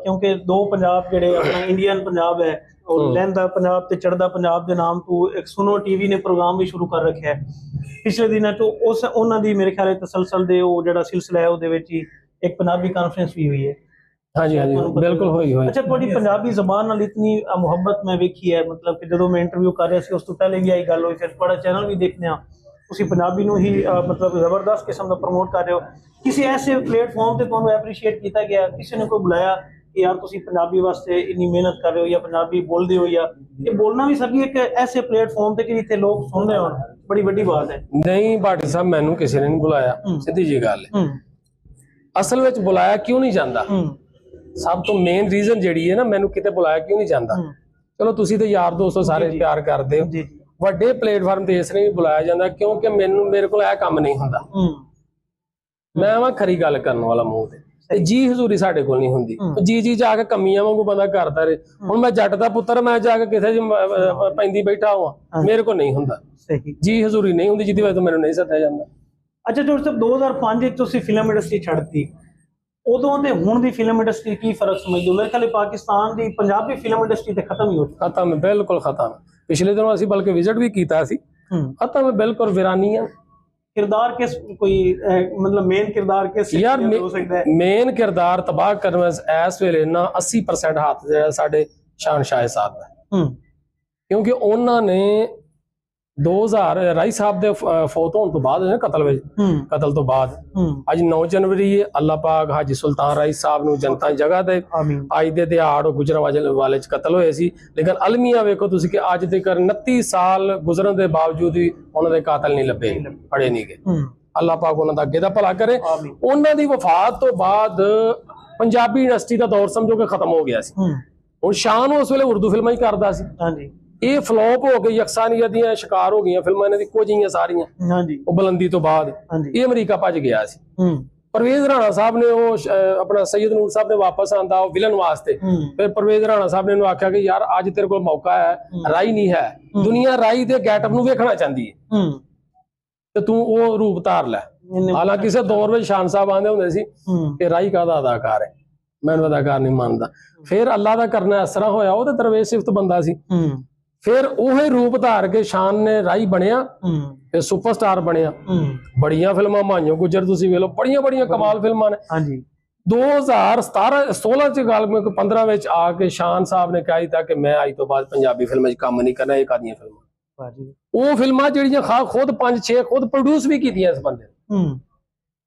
S1: ਕਿਉਂਕਿ ਦੋ ਪੰਜਾਬ ਜਿਹੜੇ ਆਪਣਾ ਇੰਡੀਅਨ ਪੰਜਾਬ ਹੈ, ਉਹ ਲਹਿੰਦਾ ਪੰਜਾਬ ਤੇ ਚੜ੍ਹਦਾ ਪੰਜਾਬ ਦੇ ਨਾਮ ਤੋਂ ਇੱਕ ਸੁਨੋ ਟੀਵੀ ਨੇ ਪ੍ਰੋਗਰਾਮ ਵੀ ਸ਼ੁਰੂ ਕਰ ਰੱਖਿਆ ਹੈ ਪਿਛਲੇ ਦਿਨਾਂ ਤੋਂ। ਉਹਨਾਂ ਦੀ ਮੇਰੇ ਖਿਆਲ ਤਸਲਸਲ ਦੇ ਉਹ ਜਿਹੜਾ ਸਿਲਸਿਲਾ ਹੈ ਉਹਦੇ ਵਿੱਚ ਹੀ ਇੱਕ ਪੰਜਾਬੀ ਕਾਨਫਰੰਸ ਵੀ ਹੋਈ ਹੈ।
S2: ਹਾਂਜੀ ਹਾਂਜੀ ਬਿਲਕੁਲ ਹੋਈ।
S1: ਅੱਛਾ, ਤੁਹਾਡੀ ਪੰਜਾਬੀ ਜ਼ਬਾਨ ਨਾਲ ਇਤਨੀ ਮੁਹੱਬਤ ਮੈਂ ਵੇਖੀ ਹੈ, ਮਤਲਬ ਕਿ ਜਦੋਂ ਮੈਂ ਇੰਟਰਵਿਊ ਕਰ ਰਿਹਾ ਸੀ ਉਸ ਤੋਂ ਪਹਿਲੇ ਵੀ ਆਈ ਗੱਲ ਹੋਈ, ਫਿਰ ਤੁਹਾਡਾ ਚੈਨਲ ਵੀ ਦੇਖਦੇ ਹਾਂ, ਤੁਸੀਂ ਪੰਜਾਬੀ ਨੂੰ ਹੀ ਮਤਲਬ ਜ਼ਬਰਦਸਤ ਕਿਸਮ ਦਾ ਪ੍ਰਮੋਟ ਕਰ ਰਹੇ ਹੋ। ਕਿਸੇ ਐਸੇ ਪਲੇਟਫਾਰਮ ਤੇ ਤੁਹਾਨੂੰ ਐਪਰੀਸ਼ੀਏਟ ਕੀਤਾ ਗਿਆ, ਕਿਸੇ ਨੇ ਕੋਈ ਬੁਲਾਇਆ ਕਿ ਯਾਰ ਤੁਸੀਂ ਪੰਜਾਬੀ ਵਾਸਤੇ ਇੰਨੀ ਮਿਹਨਤ ਕਰ ਰਹੇ ਹੋ ਜਾਂ ਪੰਜਾਬੀ ਬੋਲਦੇ ਹੋ, ਜਾਂ ਇਹ ਬੋਲਣਾ ਵੀ ਸਕੀ ਇੱਕ ਐਸੇ ਪਲੇਟਫਾਰਮ ਤੇ ਕਿ ਜਿੱਥੇ ਲੋਕ ਸੁਣ ਰਹੇ ਹੋਣ, ਬੜੀ ਵੱਡੀ ਬਾਤ ਹੈ।
S2: ਨਹੀਂ ਭਾਟੀ ਸਾਹਿਬ, ਮੈਨੂੰ ਕਿਸੇ ਨੇ ਨਹੀਂ ਬੁਲਾਇਆ, ਸਿੱਧੀ ਜੀ ਗੱਲ ਹੈ। ਅਸਲ ਵਿੱਚ ਬੁਲਾਇਆ ਕਿਉਂ ਨਹੀਂ ਜਾਂਦਾ, ਸਭ ਤੋਂ ਮੇਨ ਰੀਜ਼ਨ ਜਿਹੜੀ ਹੈ ਨਾ, ਮੈਨੂੰ ਕਿਤੇ ਬੁਲਾਇਆ ਕਿਉਂ ਨਹੀਂ ਜਾਂਦਾ। ਚਲੋ ਤੁਸੀਂ ਤੇ ਯਾਰ ਦੋਸਤੋ ਸਾਰੇ ਪਿਆਰ ਕਰਦੇ ਹੋ, ਵੱਡੇ ਪਲੇਟਫਾਰਮ ਤੇ ਇਸ ਨੇ ਵੀ ਬੁਲਾਇਆ ਜਾਂਦਾ ਕਿਉਂਕਿ ਮੇਰੇ ਕੋਲ ਇਹ ਕੰਮ ਨਹੀਂ ਹੁੰਦਾ। ਮੈਂ ਵਾ ਖਰੀ ਗੱਲ ਕਰਨ ਵਾਲਾ ਮੂੰਹ ਤੇ ਜੀ ਹਜ਼ੂਰੀ ਸਾਡੇ ਕੋਲ ਨਹੀਂ ਹੁੰਦੀ। ਜੀ ਜਾ ਕੇ ਕਮੀਆਂ ਵਾਂਗੂ ਬੰਦਾ ਕਰਦਾ ਰਹੇ। ਹੁਣ ਮੈਂ ਜੱਟ ਦਾ ਪੁੱਤਰ, ਮੈਂ ਜਾ ਕੇ ਕਿਸੇ ਪੈਂਦੀ ਬੈਠਾ ਹਾਂ, ਮੇਰੇ ਕੋਲ ਨਹੀਂ ਹੁੰਦਾ। ਜੀ ਹਜ਼ੂਰੀ ਨਹੀਂ ਹੁੰਦੀ, ਜਿਹਦੀ ਵਜ੍ਹਾ ਤੋਂ ਮੈਨੂੰ ਨਹੀਂ ਸੱਦਿਆ ਜਾਂਦਾ।
S1: ਅੱਛਾ, ਜੋ 2005 ਵਿੱਚ ਤੁਸੀਂ ਫਿਲਮ ਇੰਡਸਟਰੀ ਛੱਡਤੀ, ਉਦੋਂ ਤੇ ਹੁਣ ਦੀ ਫਿਲਮ ਇੰਡਸਟਰੀ ਕੀ ਫਰਕ ਸਮਝਦੇ ਹੋ? ਮੇਰੇ ਖਿਆਲ ਪਾਕਿਸਤਾਨ ਦੀ ਪੰਜਾਬੀ ਫਿਲਮ ਇੰਡਸਟਰੀ ਤੇ ਖਤਮ ਹੀ ਹੋ ਚੁੱਕੀ।
S2: ਖਤਮ, ਬਿਲਕੁਲ ਖਤਮ। ਪਿਛਲੇ ਦਿਨੋਂ ਅਸੀਂ ਬਲਕਿ ਵਿਜ਼ਿਟ ਵੀ ਕੀਤਾ ਸੀ। ਖਤਮ, ਬਿਲਕੁਲ ਵੀਰਾਨੀ ਆ।
S1: ਕਿਰਦਾਰ ਕਿਸ ਕੋਈ ਮਤਲਬ ਮੇਨ ਕਿਰਦਾਰ ਕਿਸ
S2: ਯਾਰ ਹੋ ਸਕਦਾ ਹੈ? ਮੇਨ ਕਿਰਦਾਰ ਤਬਾਹ ਕਰਨ ਵਿੱਚ ਇਸ ਵੇਲੇ ਨਾ 80% ਹੱਥ ਜਿਹੜਾ ਸਾਡੇ ਸ਼ਾਹਨਸ਼ਾਹ ਸਾਹਿਬ ਦਾ, ਕਿਉਂਕਿ ਉਹਨਾਂ ਨੇ 2000 ਰਾਈ ਸਾਹਿਬ ਦੇ ਫੌਤ ਹੋਣ ਤੋਂ ਬਾਅਦ, ਕਤਲ ਤੋਂ ਬਾਅਦ, ਅੱਜ 9 ਜਨਵਰੀ ਹੈ, ਅੱਲਾਹ ਪਾਕ ਹਾਜੀ ਸੁਲਤਾਨ ਰਾਈ ਸਾਹਿਬ ਨੂੰ ਜਨਤਾ ਜਗ੍ਹਾ ਦੇ ਅੱਜ ਦੇ ਦਿਹਾੜ ਗੁਜਰਾਂ ਵਾਲੇ ਚ ਕਤਲ ਹੋਏ ਸੀ। ਲੇਕਿਨ ਅਲਮੀਆਂ ਵੇਖੋ ਤੁਸੀਂ ਕਿ ਅੱਜ ਤੱਕ 29 ਸਾਲ ਗੁਜ਼ਰਨ ਦੇ ਬਾਵਜੂਦ ਵੀ ਉਹਨਾਂ ਦੇ ਕਾਤਲ ਨਹੀਂ ਲੱਭੇ, ਫੜੇ ਨਹੀਂ ਗਏ। ਅੱਲਾਹ ਪਾਕ ਉਹਨਾਂ ਦਾ ਅੱਗੇ ਦਾ ਭਲਾ ਕਰੇ। ਉਹਨਾਂ ਦੀ ਵਫਾਤ ਤੋਂ ਬਾਅਦ ਪੰਜਾਬੀ ਇੰਡਸਟਰੀ ਦਾ ਦੌਰ ਸਮਝੋ ਕਿ ਖਤਮ ਹੋ ਗਿਆ ਸੀ। ਹੁਣ ਸ਼ਾਨ ਉਸ ਵੇਲੇ ਉਰਦੂ ਫਿਲਮਾਂ ਹੀ ਕਰਦਾ ਸੀ। ਇਹ ਫਲੋਪ ਹੋ ਗਈ, ਅਕਸਾਨੀਅਤ ਦੀਆਂ ਸ਼ਿਕਾਰ ਹੋ ਗਈਆਂ ਫਿਲਮਾਂ ਇਹਨਾਂ ਦੀ ਕੁਝ ਹੀ ਸਾਰੀਆਂ। ਉਹ ਬੁਲੰਦੀ ਤੋਂ ਬਾਅਦ ਇਹ ਅਮਰੀਕਾ ਭੱਜ ਗਿਆ ਸੀ। ਪਰਵੇਜ਼ ਰਾਣਾ ਸਾਹਿਬ ਨੇ ਉਹ ਆਪਣਾ ਸੈਯਦ ਨੂਰ ਸਾਹਿਬ ਨੇ ਵਾਪਸ ਆਂਦਾ ਉਹ ਵਿਲਨ ਵਾਸਤੇ। ਫਿਰ ਪਰਵੇਜ਼ ਰਾਣਾ ਸਾਹਿਬ ਨੇ ਇਹਨੂੰ ਆਖਿਆ ਕਿ ਯਾਰ ਅੱਜ ਤੇਰੇ ਕੋਲ ਮੌਕਾ ਹੈ, ਰਾਈ ਨਹੀਂ ਹੈ, ਦੁਨੀਆ ਰਾਈ ਦੇ ਗੈਟਅਪ ਨੂੰ ਵੇਖਣਾ ਚਾਹੁੰਦੀ ਹੈ ਤੇ ਤੂੰ ਉਹ ਰੂਪ ਧਾਰ ਲੈ। ਹਾਲਾਂਕਿ ਕਿਸੇ ਦੌਰ ਵਿੱਚ ਸ਼ਾਨ ਸਾਹਿਬ ਆਂਦੇ ਹੁੰਦੇ ਸੀ ਕਿ ਰਾਈ ਕਾਹਦਾ ਅਦਾਕਾਰ ਹੈ, ਮੈਨੂੰ ਅਦਾਕਾਰ ਨਹੀਂ ਮੰਨਦਾ। ਫਿਰ ਅੱਲਾ ਦਾ ਕਰਨਾ ਇਸ ਤਰ੍ਹਾਂ ਹੋਇਆ, ਉਹ ਤੇ ਦਰਵੇਸ਼ ਸਿਫਤ ਬੰਦਾ ਸੀ। ਫਿਰ ਉਹੀ ਰੂਪ ਧਾਰ ਕੇ ਸ਼ਾਨ ਨੇ ਰਾਈ ਬਣਿਆ ਤੇ ਸੁਪਰਸਟਾਰ ਬਣਿਆ। ਬੜੀਆਂ ਫਿਲਮਾਂ, ਮਾਈਓ ਗੁਜਰ ਤੁਸੀਂ ਵੇਖ ਲਓ, ਬੜੀਆਂ ਕਮਾਲ ਫਿਲਮਾਂ ਨੇ। 2016 ਚ ਗੱਲ 15 ਵਿੱਚ ਆ ਕੇ ਸ਼ਾਨ ਸਾਹਿਬ ਨੇ ਕਿਹਾ ਤਾਂ ਕਿ ਮੈਂ ਅੱਜ ਤੋਂ ਬਾਅਦ ਪੰਜਾਬੀ ਫਿਲਮਾਂ 'ਚ ਕੰਮ ਨਹੀਂ ਕਰਨਾ। ਇਹ ਕਾਦੀਆਂ ਫਿਲਮਾਂ, ਉਹ ਫਿਲਮਾਂ ਜਿਹੜੀਆਂ ਖੁਦ 5-6 ਖੁਦ ਪ੍ਰੋਡਿਊਸ ਵੀ ਕੀਤੀਆਂ ਇਸ ਬੰਦੇ ਨੇ।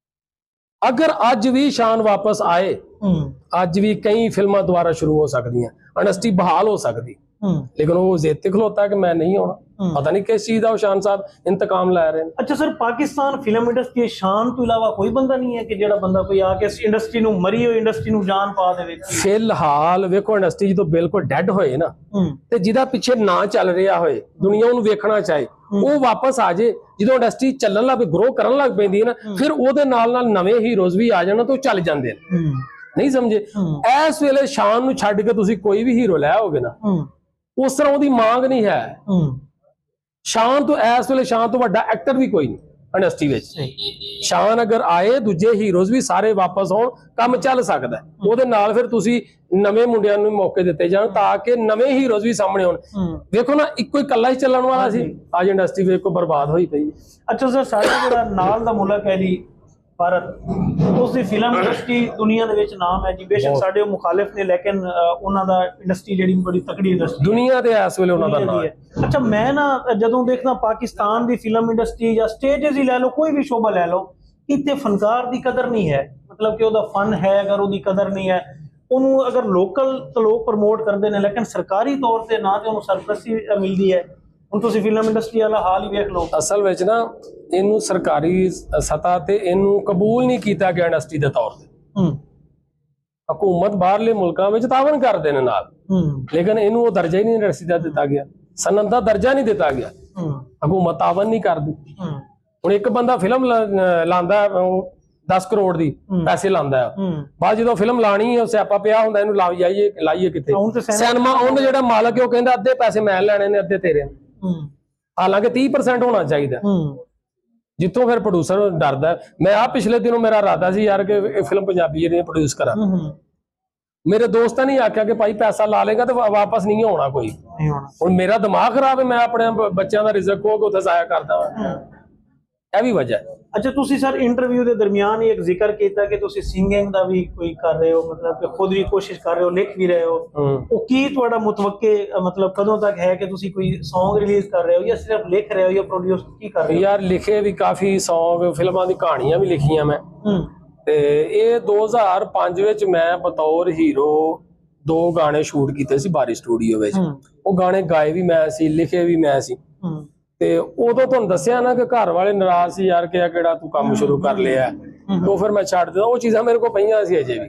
S2: ਅਗਰ ਅੱਜ ਵੀ ਸ਼ਾਨ ਵਾਪਸ ਆਏ, ਅੱਜ ਵੀ ਕਈ ਫਿਲਮਾਂ ਦੁਬਾਰਾ ਸ਼ੁਰੂ ਹੋ ਸਕਦੀਆਂ, ਇੰਡਸਟਰੀ ਬਹਾਲ ਹੋ ਸਕਦੀ। ਲੇਕਿਨ ਉਹ ਜ਼ਿੱਦ ਖਲੋਤਾ ਕਿ ਮੈਂ ਨਹੀਂ ਆਉਣਾ। ਪਤਾ ਨਹੀਂ ਕਿਸ ਚੀਜ਼ ਦਾ ਉਹ ਸ਼ਾਨ ਸਾਹਿਬ ਇੰਤਕਾਮ ਲੈ ਰਹੇ ਨੇ।
S1: ਅੱਛਾ ਸਰ, ਪਾਕਿਸਤਾਨ ਫਿਲਮ ਇੰਡਸਟਰੀ ਸ਼ਾਨ ਤੋਂ ਇਲਾਵਾ ਕੋਈ ਬੰਦਾ ਨਹੀਂ ਹੈ ਕਿ ਜਿਹੜਾ ਬੰਦਾ ਕੋਈ ਆ ਕੇ ਇਸ ਇੰਡਸਟਰੀ ਨੂੰ, ਮਰੀ ਹੋਈ ਇੰਡਸਟਰੀ ਨੂੰ ਜਾਨ ਪਾ ਦੇਵੇ?
S2: ਫਿਲਹਾਲ ਵੇਖੋ, ਇੰਡਸਟਰੀ ਜਦੋਂ ਬਿਲਕੁਲ ਡੈਡ ਹੋਏ ਨਾ, ਤੇ ਜਿਹਦਾ ਪਿੱਛੇ ਨਾ ਚੱਲ ਰਿਹਾ ਹੋਏ, ਦੁਨੀਆ ਉਹਨੂੰ ਵੇਖਣਾ ਚਾਹੇ, ਉਹ ਵਾਪਸ ਆ ਜੇ। ਜਦੋਂ ਇੰਡਸਟਰੀ ਚੱਲਣ ਲੱਗ ਪਈ, ਗਰੋ ਕਰਨ ਲੱਗ ਪੈਂਦੀ ਹੈ ਨਾ, ਫਿਰ ਉਹਦੇ ਨਾਲ ਨਵੇਂ ਹੀਰੋਜ਼ ਵੀ ਆ ਜਾਣ ਤਾਂ ਉਹ ਚੱਲ ਜਾਂਦੇ ਨੇ। ਨਹੀਂ ਸਮਝੇ? ਇਸ ਵੇਲੇ ਸ਼ਾਨ ਨੂੰ ਛੱਡ ਕੇ ਤੁਸੀਂ ਕੋਈ ਵੀ ਹੀਰੋ ਲੈ ਆਓਗੇ ਨਾ, ਉਸ ਤਰ੍ਹਾਂ ਉਹਦੀ ਮੰਗ ਨਹੀਂ ਹੈ। ਸ਼ਾਨ ਤੋਂ ਇਸ ਵੇਲੇ ਸ਼ਾਨ ਤੋਂ ਵੱਡਾ ਐਕਟਰ ਵੀ ਕੋਈ ਨਹੀਂ ਇੰਡਸਟਰੀ ਵਿੱਚ। ਸ਼ਾਨ ਅਗਰ ਆਏ, ਦੂਜੇ ਹੀਰੋਜ਼ ਵੀ ਸਾਰੇ ਵਾਪਸ ਆਉਣ, ਕੰਮ ਚੱਲ ਸਕਦਾ। ਉਹਦੇ ਨਾਲ ਫਿਰ ਤੁਸੀਂ ਨਵੇਂ ਮੁੰਡਿਆਂ ਨੂੰ ਮੌਕੇ ਦਿੱਤੇ ਜਾਣ ਤਾਂ ਕਿ ਨਵੇਂ ਹੀਰੋਜ਼ ਵੀ ਸਾਹਮਣੇ ਆਉਣ। ਵੇਖੋ ਨਾ, ਇੱਕੋ ਹੀ ਇਕੱਲਾ ਹੀ ਚੱਲਣ ਵਾਲਾ ਸੀ, ਅੱਜ ਇੰਡਸਟਰੀ ਵੇਖੋ ਬਰਬਾਦ ਹੋਈ ਪਈ।
S1: ਅੱਛਾ ਸਰ, ਸਾਡੇ ਜਿਹੜਾ ਨਾਲ ਦਾ ਮੁਲਕ ਹੈ ਜੀ ਭਾਰਤ, ਉਸ ਦੀ ਫਿਲਮ ਇੰਡਸਟਰੀ ਦੁਨੀਆ ਦੇ ਵਿੱਚ ਨਾਮ ਹੈ ਜੀ। ਬੇਸ਼ੱਕ ਸਾਡੇ ਉਹ ਮੁਖਾਲਿਫ ਨੇ, ਲੇਕਿਨ ਉਹਨਾਂ ਦਾ ਇੰਡਸਟਰੀ ਜਿਹੜੀ ਬੜੀ ਤਕੜੀ ਇੰਡਸਟਰੀ
S2: ਦੁਨੀਆ ਤੇ ਇਸ ਵੇਲੇ ਉਹਨਾਂ ਦਾ ਨਾਮ ਹੈ।
S1: ਅੱਛਾ, ਮੈਂ ਨਾ ਜਦੋਂ ਦੇਖਦਾ ਪਾਕਿਸਤਾਨ ਦੀ ਫਿਲਮ ਇੰਡਸਟਰੀ ਜਾਂ ਸਟੇਜਸ ਹੀ ਲੈ ਲਓ, ਕੋਈ ਵੀ ਸ਼ੋਭਾ ਲੈ ਲਓ, ਇੱਥੇ ਫਨਕਾਰ ਦੀ ਕਦਰ ਨਹੀਂ ਹੈ। ਮਤਲਬ ਕਿ ਉਹਦਾ ਫਨ ਹੈ, ਅਗਰ ਉਹਦੀ ਕਦਰ ਨਹੀਂ ਹੈ, ਉਹਨੂੰ ਅਗਰ ਲੋਕਲ ਤਾਂ ਲੋਕ ਪ੍ਰਮੋਟ ਕਰਦੇ ਨੇ, ਲੇਕਿਨ ਸਰਕਾਰੀ ਤੌਰ ਤੇ ਨਾ ਤੇ ਉਹਨੂੰ ਸਰਪ੍ਰਸਤੀ ਮਿਲਦੀ ਹੈ। ਹੁਣ ਤੁਸੀਂ ਫਿਲਮ ਇੰਡਸਟਰੀ ਵਾਲਾ ਹਾਲ ਹੀ ਵੇਖ ਲਓ।
S2: ਅਸਲ ਵਿੱਚ ਨਾ ਇਹਨੂੰ ਸਰਕਾਰੀ ਸਤਹ ਤੇ ਇਹਨੂੰ ਕਬੂਲ ਨਹੀਂ ਕੀਤਾ ਗਿਆ ਇੰਡਸਟਰੀ ਦੇ ਤੌਰ ਤੇ। ਹਕੂਮਤ ਬਾਹਰਲੇ ਮੁਲਕਾਂ ਵਿੱਚ ਤਾਵਨ ਕਰਦੇ ਨੇ ਨਾਲ, ਲੇਕਿਨ ਇਹਨੂੰ ਉਹ ਦਰਜਾ ਹੀ ਨਹੀਂ ਇੰਡਸਟਰੀ ਦਾ ਦਿੱਤਾ ਗਿਆ, ਸਨਅਤ ਦਾ ਦਰਜਾ ਨਹੀਂ ਦਿੱਤਾ ਗਿਆ। ਹਕੂਮਤ ਤਾਵਨ ਨਹੀਂ ਕਰਦੀ। ਹੁਣ ਇੱਕ ਬੰਦਾ ਫਿਲਮ ਲਾਂਦਾ 10 ਕਰੋੜ ਦੀ ਪੈਸੇ ਲਾਂਦਾ ਹੈ, ਬਾਅਦ ਜਦੋਂ ਫਿਲਮ ਲਾਣੀ ਹੈ ਸਿਆਪਾ ਪਿਆ ਹੁੰਦਾ ਇਹਨੂੰ ਲਾਈਏ ਕਿੱਥੇ? ਸਿਨੇਮਾ ਉਹਦਾ ਜਿਹੜਾ ਮਾਲਕ ਹੈ ਉਹ ਕਹਿੰਦਾ ਅੱਧੇ ਪੈਸੇ ਮੈਂ ਲੈਣੇ ਨੇ, ਅੱਧੇ ਤੇਰੇ ਨੇ। ਹਾਲਾਂਕਿ 30% ਹੋਣਾ ਚਾਹੀਦਾ। ਜਿੱਥੋਂ ਫਿਰ ਪ੍ਰੋਡਿਊਸਰ ਡਰਦਾ। ਮੈਂ ਆ ਪਿਛਲੇ ਦਿਨੋਂ ਮੇਰਾ ਇਰਾਦਾ ਸੀ ਯਾਰ ਕਿ ਇਹ ਫਿਲਮ ਪੰਜਾਬੀ ਜਿਹੜੀ ਪ੍ਰੋਡਿਊਸ ਕਰਾਂ। ਮੇਰੇ ਦੋਸਤਾਂ ਨੇ ਆਖਿਆ ਕਿ ਭਾਈ ਪੈਸਾ ਲਾ ਲੇਗਾ ਤੇ ਵਾਪਸ ਨਹੀਂ ਆਉਣਾ ਕੋਈ। ਹੁਣ ਮੇਰਾ ਦਿਮਾਗ ਖਰਾਬ ਹੈ, ਮੈਂ ਆਪਣੇ ਬੱਚਿਆਂ ਦਾ ਰਿਜ਼ਕ ਖੋ ਕੇ ਉੱਥੇ ਜ਼ਾਇਆ ਕਰਦਾ ਵਾਂ। ਇਹ ਵੀ ਵਜ੍ਹਾ ਹੈ।
S1: ਅੱਛਾ, ਤੁਸੀਂ ਸਰ ਇੰਟਰਵਿਊ ਦੇ ਦਰਮਿਆਨ ਹੀ ਇੱਕ ਜ਼ਿਕਰ ਕੀਤਾ ਕਿ ਤੁਸੀਂ ਸਿੰਗਿੰਗ ਦਾ ਵੀ ਕੋਈ ਕਰ ਰਹੇ ਹੋ, ਮਤਲਬ ਕਿ ਖੁਦ ਵੀ ਕੋਸ਼ਿਸ਼ ਕਰ ਰਹੇ ਹੋ, ਲਿਖ ਵੀ ਰਹੇ ਹੋ। ਉਹ ਕੀ ਤੁਹਾਡਾ ਮੁਤਵੱਕੇ ਮਤਲਬ ਕਦੋਂ ਤੱਕ ਹੈ ਕਿ ਤੁਸੀਂ ਕੋਈ Song ਰਿਲੀਜ਼ ਕਰ ਰਹੇ ਹੋ ਜਾਂ ਸਿਰਫ ਲਿਖ ਰਹੇ ਹੋ ਜਾਂ ਪ੍ਰੋਡਿਊਸ ਕੀ ਕਰ ਰਹੇ ਹੋ?
S2: ਯਾਰ ਲਿਖੇ ਵੀ ਕਾਫੀ Song, ਫਿਲਮਾਂ ਦੀ ਕਹਾਣੀਆਂ ਵੀ ਲਿਖੀਆਂ ਮੈਂ। ਤੇ ਇਹ 2005 ਵਿੱਚ ਮੈਂ ਬਤੌਰ ਹੀਰੋ 2 ਗਾਣੇ ਸ਼ੂਟ ਕੀਤੇ ਸੀ ਬਾਰੀ ਸਟੂਡੀਓ ਵਿੱਚ। ਉਹ ਗਾਣੇ ਗਾਏ ਵੀ ਮੈਂ ਸੀ, ਲਿਖੇ ਵੀ ਮੈਂ ਸੀ। ਤੇ ਉਦੋਂ ਤੁਹਾਨੂੰ ਦੱਸਿਆ ਨਾ ਕਿ ਘਰ ਵਾਲੇ ਨਾਰਾਜ਼ ਸੀ ਯਾਰ ਕਿ ਕਿਹੜਾ ਤੂੰ ਕੰਮ ਸ਼ੁਰੂ ਕਰ ਲਿਆ। ਤੇ ਫਿਰ ਮੈਂ ਛੱਡ ਦਿੱਤਾ। ਉਹ ਚੀਜ਼ਾਂ ਮੇਰੇ ਕੋਲ ਪਈਆਂ ਸੀ ਅਜੇ ਵੀ।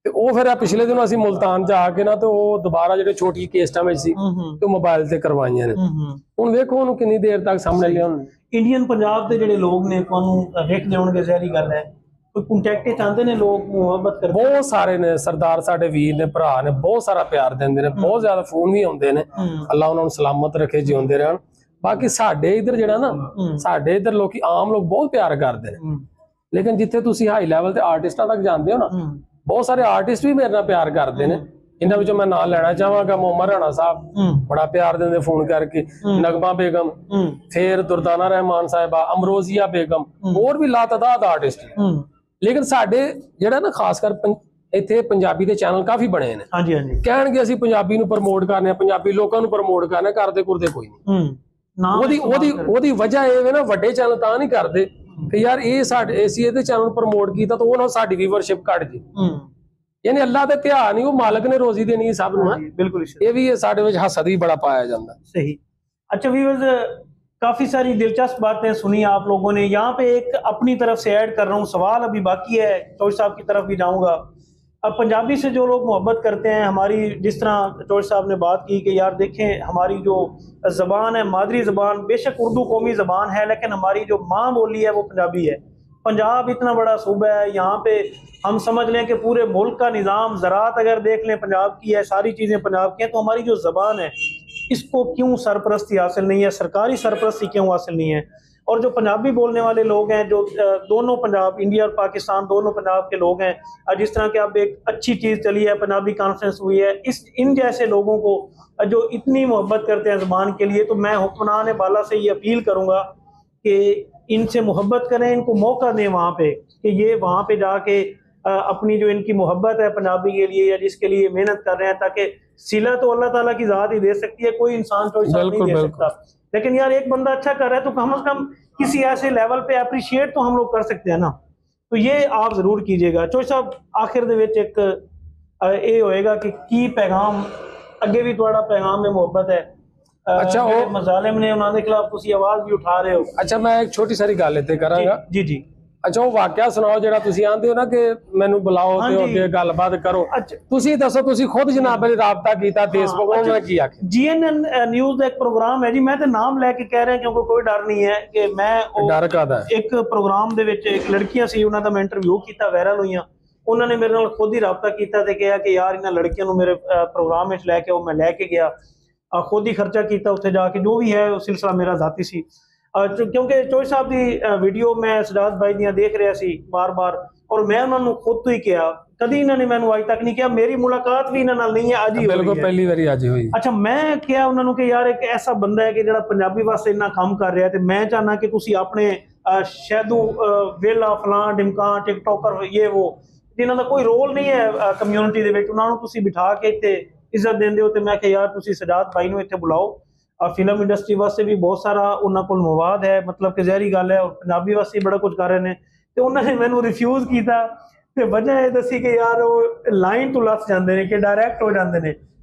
S2: ਤੇ ਉਹ ਫਿਰ ਪਿਛਲੇ ਦਿਨੋਂ ਅਸੀਂ ਮੁਲਤਾਨ ਜਾ ਕੇ ਨਾ ਤੇ ਉਹ ਦੁਬਾਰਾ ਜਿਹੜੇ ਛੋਟੀ ਕੇਸਟਾਂ ਵਿੱਚ ਸੀ ਤੇ ਮੋਬਾਈਲ ਤੇ ਕਰਵਾਈਆਂ ਨੇ। ਹੁਣ ਵੇਖੋ ਉਹਨੂੰ ਕਿੰਨੀ ਦੇਰ ਤੱਕ ਸਾਹਮਣੇ ਲਿਆਉਣ।
S1: ਇੰਡੀਅਨ ਪੰਜਾਬ ਦੇ ਜਿਹੜੇ ਲੋਕ ਨੇ ਤੁਹਾਨੂੰ ਵੇਖਦੇ ਹੋਣਗੇ, ਜ਼ਹਿਰੀ ਗੱਲ ਹੈ, ਕੋਈ ਕੰਟੈਕਟ ਚਾਹੁੰਦੇ ਨੇ ਲੋਕ, ਮੁਹੱਬਤ ਕਰਦੇ?
S2: ਬਹੁਤ ਸਾਰੇ ਨੇ ਸਰਦਾਰ, ਸਾਡੇ ਵੀਰ ਨੇ, ਭਰਾ ਨੇ, ਬਹੁਤ ਸਾਰਾ ਪਿਆਰ ਦਿੰਦੇ ਨੇ, ਬਹੁਤ ਜ਼ਿਆਦਾ ਫੋਨ ਵੀ ਆਉਂਦੇ ਨੇ। ਅੱਲਾ ਉਹਨਾਂ ਨੂੰ ਸਲਾਮਤ ਰੱਖੇ, ਜਿਉਂਦੇ ਰਹਿਣ। ਬਾਕੀ ਸਾਡੇ ਇਧਰ ਜਿਹੜਾ ਨਾ, ਸਾਡੇ ਇਧਰ ਲੋਕੀ ਆਮ ਲੋਕ ਬਹੁਤ ਪਿਆਰ ਕਰਦੇ ਨੇ। ਲੇਕਿਨ ਜਿੱਥੇ ਤੁਸੀਂ ਹਾਈ ਲੈਵਲ ਤੇ ਆਰਟਿਸਟਾਂ ਤੱਕ ਜਾਂਦੇ ਹੋ ਨਾ, ਬਹੁਤ ਸਾਰੇ ਆਰਟਿਸਟ ਵੀ ਮੇਰੇ ਨਾਲ ਪਿਆਰ ਕਰਦੇ ਨੇ। ਇਹਨਾਂ ਵਿੱਚੋਂ ਮੈਂ ਨਾਂ ਲੈਣਾ ਚਾਹਾਂਗਾ ਮੁਹੰਮਦ ਰਾਣਾ ਸਾਹਿਬ, ਬੜਾ ਪਿਆਰ ਦਿੰਦੇ ਫੋਨ ਕਰਕੇ, ਨਗਮਾ ਬੇਗਮ, ਫਿਰ ਦੁਰਦਾਨਾ ਰਹਿਮਾਨ ਸਾਹਿਬਾ, ਅਮਰੋਜ਼ੀਆ ਬੇਗਮ, ਹੋਰ ਵੀ ਲਾਤਾਦਾਦ ਆਰਟਿਸਟ। ਲੇਕਿਨ ਸਾਡੇ ਜਿਹੜਾ ਨਾ ਖਾਸ ਕਰ ਇੱਥੇ ਪੰਜਾਬੀ ਦੇ ਚੈਨਲ ਕਾਫੀ ਬਣੇ ਨੇ।
S1: ਹਾਂਜੀ ਹਾਂਜੀ,
S2: ਕਹਿਣਗੇ ਅਸੀਂ ਪੰਜਾਬੀ ਨੂੰ ਪ੍ਰਮੋਟ ਕਰਨੇ ਆ, ਪੰਜਾਬੀ ਲੋਕਾਂ ਨੂੰ ਪ੍ਰਮੋਟ ਕਰਨੇ, ਕਰਦੇ ਕੁਰਦੇ ਕੋਈ ਨਹੀਂ। ਉਹਦੀ ਵਜ੍ਹਾ ਇਹ ਹੈ ਨਾ, ਵੱਡੇ ਚੈਨਲ ਤਾਂ ਨਹੀਂ ਕਰਦੇ ਕਿ ਯਾਰ ਇਹ ਸਾਡੇ ਅਸੀਂ ਇਹਦੇ ਚੈਨਲ ਨੂੰ ਪ੍ਰਮੋਟ ਕੀਤਾ ਤਾਂ ਉਹ ਨਾ ਸਾਡੀ ਵੀਵਰਸ਼ਿਪ ਘਟ ਜੀ। ਯਾਨੀ ਅੱਲਾਹ ਦਾ ਧਿਆਨ ਨਹੀਂ, ਉਹ ਮਾਲਕ ਨੇ ਰੋਜ਼ੀ ਦੇਣੀ ਸਭ ਨੂੰ।
S1: ਬਿਲਕੁਲ,
S2: ਇਹ ਵੀ ਸਾਡੇ ਵਿੱਚ ਹਸਦ ਵੀ बड़ा पाया जाता है।
S1: सही। अच्छा व्यूअर्स, काफी सारी दिलचस्प बातें सुनी आप लोगों ने। यहाँ पे एक अपनी तरफ से ऐड कर रहा हूँ, सवाल अभी बाकी है, चौधरी साहब की तरफ भी जाऊंगा। अब पंजाबी से जो लोग मोहब्बत करते हैं, हमारी जिस तरह चौधरी साहब ने बात की कि यार देखें हमारी जो ज़बान है, मादरी ज़बान, बेशक उर्दू कौमी ज़बान है, लेकिन हमारी जो माँ बोली है वो पंजाबी है। पंजाब इतना बड़ा सूबा है, यहाँ पे हम समझ लें कि पूरे मुल्क का निज़ाम, ज़राअत अगर देख लें पंजाब की है, सारी चीज़ें पंजाब की हैं। तो हमारी जो ज़बान है इसको क्यों सरपरस्ती हासिल नहीं है, सरकारी सरपरस्ती क्यों हासिल नहीं है? और जो पंजाबी बोलने वाले लोग हैं, जो दोनों पंजाब, इंडिया और पाकिस्तान दोनों पंजाब के लोग हैं, जिस तरह के अब एक अच्छी चीज़ चली है, पंजाबी कॉन्फ्रेंस हुई है, इन जैसे लोगों को जो इतनी मोहब्बत करते हैं ज़बान के लिए, तो मैं हुक्मरान बाला से ये अपील करूँगा कि इनसे मोहब्बत करें, इनको मौका दें वहाँ पे कि ये वहाँ पे जाके अपनी जो इनकी मोहब्बत है पंजाबी के लिए या जिसके लिए मेहनत कर रहे हैं, ताकि सिला तो अल्लाह ताला की ज़ात ही दे सकती है, कोई इंसान तो नहीं दे सकता। लेकिन यार एक बंदा अच्छा कर रहा है तो कम से कम किसी ऐसे लेवल पे अप्रिशिएट तो हम लोग कर सकते हैं ना। तो ये आप जरूर कीजिएगा। चौधरी साहब, आखिर दे विच एक ये होएगा कि की पैगाम अगे भी थोड़ा पैगाम में मोहब्बत है। अच्छा, वो मजालिम ने उन्होंने खिलाफ तुसी आवाज भी उठा रहे हो।
S2: अच्छा, मैं एक छोटी सारी गल इत्थे करांगा।
S1: जी जी।
S2: अच्छा, वो वाकया सुनाओ जेड़ा तुसी आंदे हो ना कि मैनू बुलाओ ते अगे गलबात करो। तुसी दसो, तुसी खुद जनाब ने राबता कीता फेसबुक उन्होंने की आखिर? जीएनएन न्यूज़ दा एक प्रोग्राम है जी, मैं ते नाम लेके कह रहा क्योंकि कोई डर नहीं है कि मैं डर कादा
S1: एक प्रोग्राम दे विच एक लड़कियां सी, उन्हां दा मैं इंटरव्यू कीता, वायरल होईयां। उन्होंने मेरे नाल खुद ही राबता कीता ते कहा कि यार इन्हां लड़कियां नूं मेरे प्रोग्राम विच लैके आओ। मैं लैके गया, खुद ही खर्चा किया उत्थे जाके, जो भी है वो सिलसिला मेरा जाती सी। क्योंकि चौधरी साहब की वीडियो मैं सजाद भाई दियां देख रहा सी बार बार, और मैं उन्होंने खुद तो ही किया, कभी इन्होंने मैंने अज तक नहीं किया, मेरी मुलाकात भी इन्होंने नहीं है, अज ही
S2: बिल्कुल पहली बारी अज हुई।
S1: अच्छा, मैं क्या उन्होंने कि यार एक ऐसा बंदा है कि जो पंजाबी वास्ते इन्ना काम कर रहा है, तो मैं चाहना कि तुसी अपने शैदू वेला फलां ढिमकां टिकटॉकर ये वो जिन्हों का कोई रोल नहीं है कम्यूनिटी दे विच, उन्होंने तुसी बिठा के इत्थे इज्जत देंदे हो। तो मैं कि यार तुसी सजाद भाई नूं इत्थे बुलाओ। फिल्म इंडस्ट्री वास्ते भी बहुत सारा उन्होंने कोल मवाद है, मतलब कि जहरी गल है, और पंजाबी वास्ते बड़ा कुछ कर रहे हैं। तो उन्होंने मैनू रिफ्यूज़ किया, तो वजह ये दसी कि यार वो लाइन तो लस जाते हैं कि डायरैक्ट हो जाते हैं।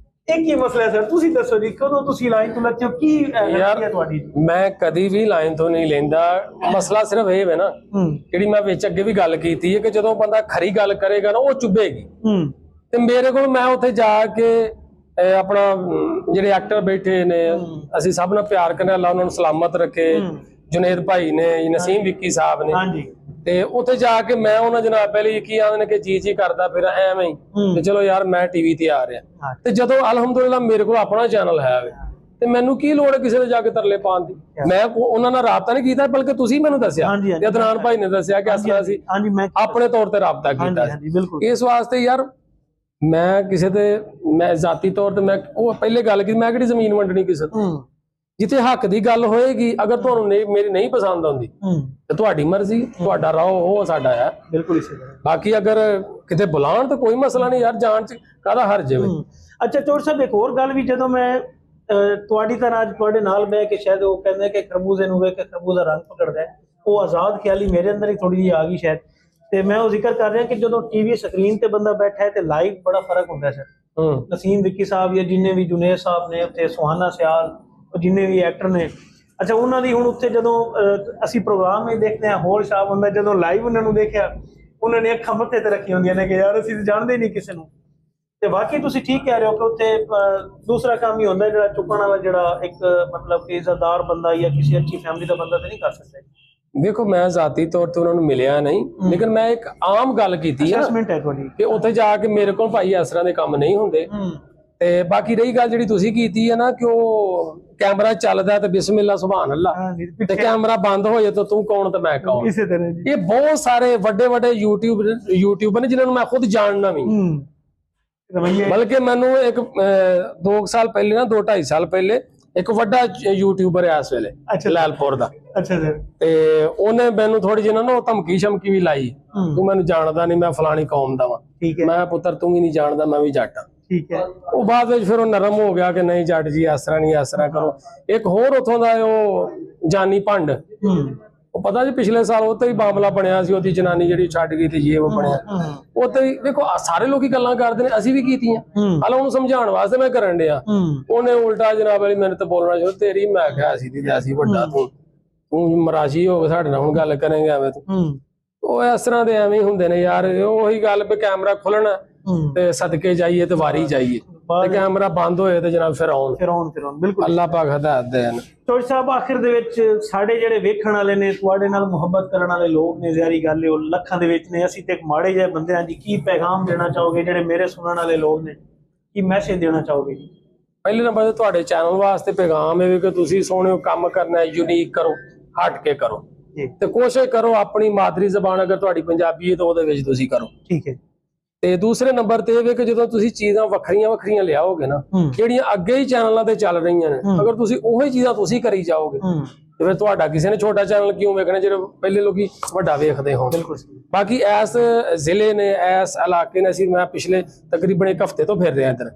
S1: एक ही मसला है सर, तुसी दसो जी, कदों तुसी लाइन तो लते हो, की गलती है तुहाडी? मैं
S2: कदी भी लाइन तो नहीं लेंदा। मसला सिर्फ ये है ना, जिहड़ी मैं विच अगे भी गल कीती है कि जदों बंदा खरी गल करेगा ना, वो चुभेगी। ते मेरे को मैं उत्थे जाके अपना ਜਿਹੜੇ एक्टर बैठे ने, ਅਸੀਂ ਸਭ ਨਾਲ ਪਿਆਰ ਕਰਨੇ, ਅੱਲਾ ਉਹਨਾਂ ਨੂੰ ਸਲਾਮਤ ਰੱਖੇ, जुनेद भाई ने, नसीम विक्की साहब ने, ਤੇ ਉੱਥੇ ਜਾ ਕੇ ਮੈਂ ਉਹਨਾਂ ਜਨਾਬ ਪਹਿਲੇ ਕੀ ਆਂਦੇ ਨੇ ਕਿ ਜੀ ਕਰਦਾ ਫਿਰ ਐਵੇਂ ਹੀ ਤੇ ਚਲੋ ਯਾਰ ਮੈਂ ਟੀਵੀ ਤੇ ਆ ਰਿਹਾ। ਤੇ ਜਦੋਂ ਅਲਹਮਦੁਲਿਲਾ ਮੇਰੇ ਕੋਲ ਆਪਣਾ ਚੈਨਲ ਹੈ, ਤੇ ਮੈਨੂੰ ਕੀ ਲੋੜ ਹੈ ਕਿਸੇ ਦੇ ਜਾ ਕੇ ਤਰਲੇ ਪਾਉਣ ਦੀ। ਮੈਂ ਉਹਨਾਂ ਨਾਲ ਰਾਬਤਾ ਨਹੀਂ ਕੀਤਾ, ਬਲਕਿ ਤੁਸੀਂ ਮੈਨੂੰ ਦੱਸਿਆ, ਅਦਨਾਨ ਭਾਈ ਨੇ ਦੱਸਿਆ ਕਿ ਇਸ ਤਰ੍ਹਾਂ ਅਸੀਂ ਆਪਣੇ ਤੌਰ ਤੇ ਰਾਬਤਾ ਕੀਤਾ। ਇਸ ਵਾਸਤੇ ਯਾਰ ਮੈਂ ਕਿਸੇ ਦੇ ਮੈਂ ਜ਼ਾਤੀ ਤੌਰ ਤੇ ਮੈਂ ਉਹ ਪਹਿਲੇ ਗੱਲ ਕੀਤੀ, ਮੈਂ ਕਿਹੜੀ ਜ਼ਮੀਨ ਵੰਡਣੀ ਕਿਸੇ ਤੋਂ। ਜਿੱਥੇ ਹੱਕ ਦੀ ਗੱਲ ਹੋਏਗੀ, ਅਗਰ ਤੁਹਾਨੂੰ ਮੇਰੀ ਨਹੀਂ ਪਸੰਦ ਆਉਂਦੀ ਤੇ ਤੁਹਾਡੀ ਮਰਜ਼ੀ, ਤੁਹਾਡਾ ਰਾਹ ਉਹ ਸਾਡਾ ਹੈ।
S1: ਬਿਲਕੁਲ।
S2: ਬਾਕੀ ਅਗਰ ਕਿਤੇ ਬੁਲਾਉਣ ਤਾਂ ਕੋਈ ਮਸਲਾ ਨਹੀਂ ਯਾਰ, ਜਾਣ ਚ ਕਾਹਦਾ ਹਰਜ ਹੈ।
S1: ਅੱਛਾ ਚੋਰ ਸਾਹਿਬ, ਇੱਕ ਹੋਰ ਗੱਲ ਵੀ, ਜਦੋਂ ਮੈਂ ਤੁਹਾਡੀ ਤਰ੍ਹਾਂ ਅੱਜ ਤੁਹਾਡੇ ਨਾਲ ਬਹਿ ਕੇ, ਸ਼ਾਇਦ ਉਹ ਕਹਿੰਦੇ ਕਿ ਖਰਬੂਜ਼ੇ ਨੂੰ ਵੇਖ ਕੇ ਖਰਬੂਜ਼ਾ ਰੰਗ ਪਕੜਦਾ ਹੈ, ਉਹ ਆਜ਼ਾਦ ਖਿਆਲੀ ਮੇਰੇ ਅੰਦਰ ਹੀ ਥੋੜੀ ਜਿਹੀ ਆ ਗਈ ਸ਼ਾਇਦ। ਤੇ ਮੈਂ ਉਹ ਜ਼ਿਕਰ ਕਰ ਰਿਹਾ ਕਿ ਜਦੋਂ ਟੀਵੀ ਸਕਰੀਨ ਤੇ ਬੰਦਾ ਬੈਠਾ ਹੈ ਤੇ ਲਾਈਵ ਬੜਾ ਫਰਕ ਹੁੰਦਾ ਸਰ। ਨਸੀਮ ਵਿੱਕੀ ਸਾਹਿਬ ਜਾਂ ਜਿੰਨੇ ਵੀ ਜੁਨੇਦ ਸਾਹਿਬ ਨੇ ਉੱਥੇ, ਸੁਹਾਨਾ ਸਿਆਲ, ਜਿੰਨੇ ਵੀ ਐਕਟਰ ਨੇ, ਅੱਛਾ ਉਹਨਾਂ ਦੀ ਹੁਣ ਉੱਥੇ ਜਦੋਂ ਅਸੀਂ ਪ੍ਰੋਗਰਾਮ ਵਿੱਚ ਦੇਖਦੇ ਹਾਂ ਹੋਰ ਸ਼ਾਬ ਹੁੰਦਾ, ਜਦੋਂ ਲਾਈਵ ਉਹਨਾਂ ਨੂੰ ਦੇਖਿਆ ਉਹਨਾਂ ਨੇ ਅੱਖਾਂ ਮੱਥੇ ਤੇ ਰੱਖੀਆਂ ਹੁੰਦੀਆਂ ਨੇ ਕਿ ਯਾਰ ਅਸੀਂ ਜਾਣਦੇ ਨਹੀਂ ਕਿਸੇ ਨੂੰ। ਤੇ ਵਾਕਈ ਤੁਸੀਂ ਠੀਕ ਕਹਿ ਰਹੇ ਹੋ ਕਿ ਉੱਥੇ ਦੂਸਰਾ ਕੰਮ ਹੀ ਹੁੰਦਾ ਜਿਹੜਾ ਚੁੱਕਣ ਵਾਲਾ, ਜਿਹੜਾ ਇੱਕ ਮਤਲਬ ਕਿ ਇੱਜ਼ਤਦਾਰ ਬੰਦਾ ਜਾਂ ਕਿਸੇ ਅੱਛੀ ਫੈਮਿਲੀ ਦਾ ਬੰਦਾ ਤੇ ਨਹੀਂ ਕਰ ਸਕਦਾ।
S2: ਦੇਖੋ ਮੈਂ ਜ਼ਾਤੀ ਤੌਰ ਤੇ ਉਹਨਾਂ ਨੂੰ ਮਿਲਿਆ ਨਹੀਂ, ਲੇਕਿਨ ਮੈਂ ਇੱਕ ਆਮ ਗੱਲ ਕੀਤੀ ਹੈ ਕਿ ਉੱਥੇ ਜਾ ਕੇ ਮੇਰੇ ਕੋਲ ਭਾਈ ਇਸ ਤਰ੍ਹਾਂ ਦੇ ਕੰਮ ਨਹੀਂ ਹੁੰਦੇ। ਤੇ ਬਾਕੀ ਰਹੀ ਗੱਲ ਜਿਹੜੀ ਤੁਸੀਂ ਕੀਤੀ ਹੈ ਨਾ ਕਿ ਉਹ ਕੈਮਰਾ ਚੱਲਦਾ ਤੇ ਬਿਸਮਿਲ੍ਲਾ ਸੁਭਾਨ ਅੱਲਾ, ਤੇ ਕੈਮਰਾ ਬੰਦ ਹੋ ਜਾਏ ਤਾਂ ਤੂੰ ਕੌਣ ਤੇ ਮੈਂ ਕੌਣ।
S1: ਇਸੇ ਤਰ੍ਹਾਂ
S2: ਇਹ ਬਹੁਤ ਸਾਰੇ ਵੱਡੇ ਵੱਡੇ ਯੂਟਿਊਬਰ ਨੇ ਜਿਨ੍ਹਾਂ ਨੂੰ ਮੈਂ ਖੁਦ ਜਾਣਦਾ ਵੀ। ਬਲਕਿ ਮੈਨੂੰ ਇੱਕ 2 ਸਾਲ ਪਹਿਲੇ ਨਾ 2-2.5 ਸਾਲ ਪਹਿਲੇ ਇੱਕ ਵੱਡਾ ਯੂਟਿਊਬਰ ਹੈ ਇਸ ਵੇਲੇ ਲਾਲਪੁਰ ਦਾ।
S1: ਅੱਛਾ ਸਰ।
S2: ਤੇ ਉਹਨੇ ਮੈਨੂੰ ਥੋੜੀ ਜਿਹੀ ਨਾ ਧਮਕੀ ਸ਼ਮਕੀ ਵੀ ਲਾਈ, ਤੂੰ ਮੈਨੂੰ ਜਾਣਦਾ ਨਹੀਂ, ਮੈਂ ਫਲਾਣੀ ਕੌਮ ਦਾ ਵਾਂ। ਮੈਂ ਪੁੱਤਰ ਤੂੰ ਵੀ ਨਹੀਂ ਜਾਣਦਾ, ਮੈਂ ਵੀ ਜੱਟ ਹਾਂ।
S1: ਠੀਕ ਹੈ।
S2: ਉਹ ਬਾਅਦ ਵਿੱਚ ਫਿਰ ਉਹ ਨਰਮ ਹੋ ਗਿਆ ਕਿ ਨਹੀਂ ਜੱਟ ਜੀ ਇਸ ਤਰ੍ਹਾਂ ਨਹੀਂ, ਇਸ ਤਰ੍ਹਾਂ ਕਰੋ। ਇੱਕ ਹੋਰ ਉੱਥੋਂ ਦਾ ਉਹ ਜਾਨੀ ਭੰਡ, ਉਹ ਪਤਾ ਜੀ ਪਿਛਲੇ ਸਾਲ ਉੱਥੇ ਹੀ ਮਾਮਲਾ ਬਣਿਆ ਸੀ, ਉਹਦੀ ਜਨਾਨੀ ਜਿਹੜੀ ਛੱਡ ਗਈ ਤੇ ਇਹ ਉਹ ਬਣਿਆ ਉੱਥੇ ਹੀ। ਦੇਖੋ ਸਾਰੇ ਲੋਕੀ ਗੱਲਾਂ ਕਰਦੇ ਨੇ, ਅਸੀਂ ਵੀ ਕੀਤੀਆਂ, ਹਾਲੇ ਉਹਨੂੰ ਸਮਝਾਉਣ ਵਾਸਤੇ ਮੈਂ ਕਰਨ ਡਿਆ। ਉਹਨੇ ਉਲਟਾ ਜਨਾਬ ਵਾਲੀ ਮੈਨੂੰ ਤਾਂ ਬੋਲਣਾ ਸ਼ੁਰੂ, ਤੇਰੀ ਮੈਂ ਕਿਹਾ ਅਸੀਂ ਵੱਡਾ, ਤੂੰ ਮਰਾਸ਼ੀ ਹੋ ਕੇ ਸਾਡੇ ਨਾਲ ਹੁਣ ਗੱਲ ਕਰੇਂਗੇ ਐਵੇਂ ਤੂੰ। ਉਹ ਇਸ ਤਰ੍ਹਾਂ ਦੇ ਐਵੇਂ ਹੀ ਹੁੰਦੇ ਨੇ ਯਾਰ। ਉਹੀ ਗੱਲ ਵੀ ਕੈਮਰਾ ਖੁੱਲਣਾ ਤੇ ਸਦਕੇ ਜਾਈਏ ਤੇ ਵਾਰੀ ਜਾਈਏ, ਤੇ ਕੈਮਰਾ ਬੰਦ ਹੋਏ ਤੇ ਜਨਾਬ ਫਿਰ ਆਉਣ। ਬਿਲਕੁਲ, ਅੱਲਾਹ ਪਾਕ ਹਦਾਇਤ ਦੇਣ।
S1: ਚੋਰ ਸਾਹਿਬ ਆਖਿਰ ਦੇ ਵਿੱਚ ਸਾਡੇ ਜਿਹੜੇ ਵੇਖਣ ਵਾਲੇ ਨੇ, ਤੁਹਾਡੇ ਨਾਲ ਮੁਹੱਬਤ ਕਰਨ ਵਾਲੇ ਲੋਕ ਨੇ, ਜ਼ਾਰੀ ਗੱਲ ਹੈ ਉਹ ਲੱਖਾਂ ਦੇ ਵਿੱਚ ਨੇ, ਅਸੀਂ ਤੇ ਇੱਕ ਮਾੜੇ ਜਿਹੇ ਬੰਦੇ ਹਾਂ ਜੀ। ਕੀ ਪੈਗਾਮ ਦੇਣਾ ਚਾਹੋਗੇ ਜਿਹੜੇ ਮੇਰੇ ਸੁਣਨ ਵਾਲੇ ਲੋਕ ਨੇ, ਕੀ ਮੈਸੇਜ ਦੇਣਾ ਚਾਹੋਗੇ?
S2: ਪਹਿਲੇ ਨੰਬਰ ਤੇ ਤੁਹਾਡੇ ਚੈਨਲ ਵਾਸਤੇ ਪੈਗਾਮ ਹੈ ਕਿ ਤੁਸੀਂ ਸੋਹਣੇ ਕੰਮ ਕਰਨਾ, ਯੂਨੀਕ ਕਰੋ, ਹਟ ਕੇ ਕਰੋ, ਤੇ ਕੋਸ਼ਿਸ਼ ਕਰੋ ਆਪਣੀ ਮਾਦਰੀ ਜ਼ਬਾਨ ਅਗਰ ਤੁਹਾਡੀ ਪੰਜਾਬੀ ਹੈ ਤਾਂ ਉਹਦੇ ਵਿੱਚ ਤੁਸੀਂ ਕਰੋ। ਠੀਕ ਹੈ। ਤੇ ਦੂਸਰੇ ਨੰਬਰ ਤੇ ਇਹ ਕਿ ਜਦੋਂ ਤੁਸੀਂ ਚੀਜ਼ਾਂ ਵੱਖਰੀਆਂ ਲਿਆਓਗੇ ਨਾ, ਜਿਹੜੀਆਂ ਅੱਗੇ ਹੀ ਚੈਨਲਾਂ ਤੇ ਚੱਲ ਰਹੀਆਂ ਨੇ, ਅਗਰ ਤੁਸੀਂ ਉਹੀ ਚੀਜ਼ਾਂ ਤੁਸੀਂ ਕਰੀ ਜਾਓਗੇ ਤੇ ਫਿਰ ਤੁਹਾਡਾ ਕਿਸੇ ਨੇ ਛੋਟਾ ਚੈਨਲ ਕਿਉਂ ਵੇਖਣਾ ਜਿਹੜੇ ਪਹਿਲੇ ਲੋਕੀ ਵੱਡਾ ਵੇਖਦੇ ਹੋਣ। ਬਾਕੀ ਇਸ ਜ਼ਿਲ੍ਹੇ ਨੇ, ਇਸ ਇਲਾਕੇ ਨੇ, ਅਸੀਂ ਮੈਂ ਪਿਛਲੇ ਤਕਰੀਬਨ 1 ਹਫ਼ਤੇ ਤੋਂ ਫਿਰ ਰਿਹਾ ਇੱਧਰ,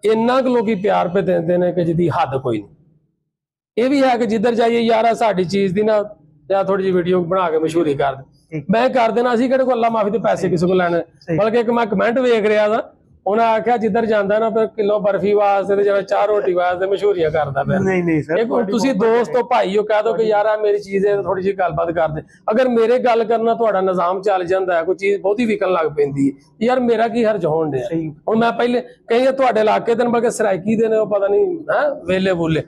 S2: ਇੰਨਾ ਕੁ ਲੋਕੀ ਪਿਆਰ ਪੇ ਦਿੰਦੇ ਨੇ ਕਿ ਜਿਹਦੀ ਹੱਦ ਕੋਈ ਨਹੀਂ। ਇਹ ਵੀ ਹੈ ਕਿ ਜਿੱਧਰ ਜਾਈਏ ਯਾਰ ਸਾਡੀ ਚੀਜ਼ ਦੀ ਨਾ ਜਾਂ ਥੋੜੀ ਜਿਹੀ ਵੀਡੀਓ ਬਣਾ ਕੇ ਮਸ਼ਹੂਰੀ ਕਰ ਦੇ, ਮੈਂ ਕਰ ਦੇਣਾ। ਅਸੀਂ ਕਿਹੜੇ ਕੋਲ ਅੱਲਾ ਮਾਫੀ ਦੇ ਪੈਸੇ ਕਿਸੇ ਕੋਲ ਲੈਣੇ। ਬਲਕਿ ਇੱਕ ਮੈਂ ਕਮੈਂਟ ਵੇਖ ਰਿਹਾ ਦਾ, ਉਹਨਾਂ ਆਖਿਆ ਜਿੱਧਰ ਜਾਂਦਾ ਨਾ ਫਿਰ ਕਿਲੋ ਬਰਫੀ ਵਾਸਤੇ ਤੇ ਜਾਂ 4 ਰੋਟੀ ਵਾਸਤੇ ਮਸ਼ਹੂਰੀਆਂ ਕਰਦਾ ਪਿਆ। ਨਹੀਂ ਸਰ, ਤੁਸੀਂ ਦੋਸਤ ਹੋ, ਭਾਈ ਹੋ, ਕਹਿ ਦੋ ਕਿ ਯਾਰ ਆ ਮੇਰੀ ਚੀਜ਼ ਹੈ, ਥੋੜੀ ਜਿਹੀ ਗੱਲਬਾਤ ਕਰਦੇ। ਅਗਰ ਮੇਰੇ ਗੱਲ ਕਰਨਾ ਤੁਹਾਡਾ ਨਿਜ਼ਾਮ ਚੱਲ ਜਾਂਦਾ ਹੈ, ਕੋਈ ਚੀਜ਼ ਬਹੁਤੀ ਵਿਕਣ ਲੱਗ ਪੈਂਦੀ ਹੈ, ਯਾਰ ਮੇਰਾ ਕੀ ਹਰਜ ਹੋਣ ਡਿਆ। ਹੁਣ ਮੈਂ ਪਹਿਲੇ ਕਈ ਤੁਹਾਡੇ ਇਲਾਕੇ ਦੇ ਬਲਕਿ ਸਰਾਇਕੀ ਦੇ ਨੇ, ਉਹ ਪਤਾ ਨਹੀਂ ਹੈ ਵੇਲੇ ਬੋਲੇ,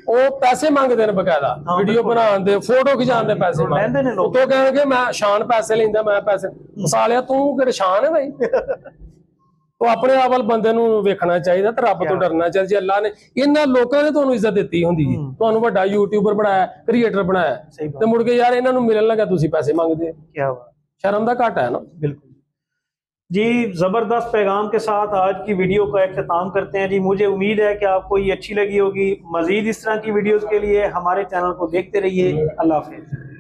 S2: ਉਹ ਪੈਸੇ ਮੰਗਦੇ ਨੇ ਬਕਾਇਦਾ, ਵੀਡੀਓ ਬਣਾਉਣ ਦੇ, ਫੋਟੋ ਖਿਚਾਉਣ ਦੇ ਪੈਸੇ ਮੰਗਦੇ ਨੇ। ਉਹ ਕਹਿਣਗੇ ਮੈਂ ਸ਼ਾਨ ਪੈਸੇ ਲੈਂਦਾ, ਮੈਂ ਪੈਸੇ ਮਸਾਲਿਆ, ਤੂੰ ਕਿਹੜੇ ਸ਼ਾਨ ਹੈ ਭਾਈ? ਉਹ ਆਪਣੇ ਆਪ ਵੱਲ ਬੰਦੇ ਨੂੰ ਵੇਖਣਾ ਚਾਹੀਦਾ ਤੇ ਰੱਬ ਤੋਂ ਡਰਨਾ ਚਾਹੀਦਾ। ਜੇ ਅੱਲਾ ਨੇ ਇਹਨਾਂ ਲੋਕਾਂ ਨੇ ਤੁਹਾਨੂੰ ਇੱਜ਼ਤ ਦਿੱਤੀ ਹੁੰਦੀ ਹੈ, ਤੁਹਾਨੂੰ ਵੱਡਾ ਯੂਟਿਊਬਰ ਬਣਾਇਆ, ਕ੍ਰੀਏਟਰ ਬਣਾਇਆ, ਤੇ ਮੁੜ ਕੇ ਯਾਰ ਇਹਨਾਂ ਨੂੰ ਮਿਲਣ ਲੱਗਾ ਤੁਸੀਂ ਪੈਸੇ ਮੰਗਦੇ ਹੋ, ਕੀ ਬਾਤ, शर्म का घाटा है ना। बिल्कुल जी, ज़बरदस्त पैगाम के साथ आज की वीडियो का अख्ताम करते हैं जी। मुझे उम्मीद है कि आपको ये अच्छी लगी होगी। मज़ीद इस तरह की वीडियोज़ के लिए हमारे चैनल को देखते रहिए। अल्लाह हाफ़िज़।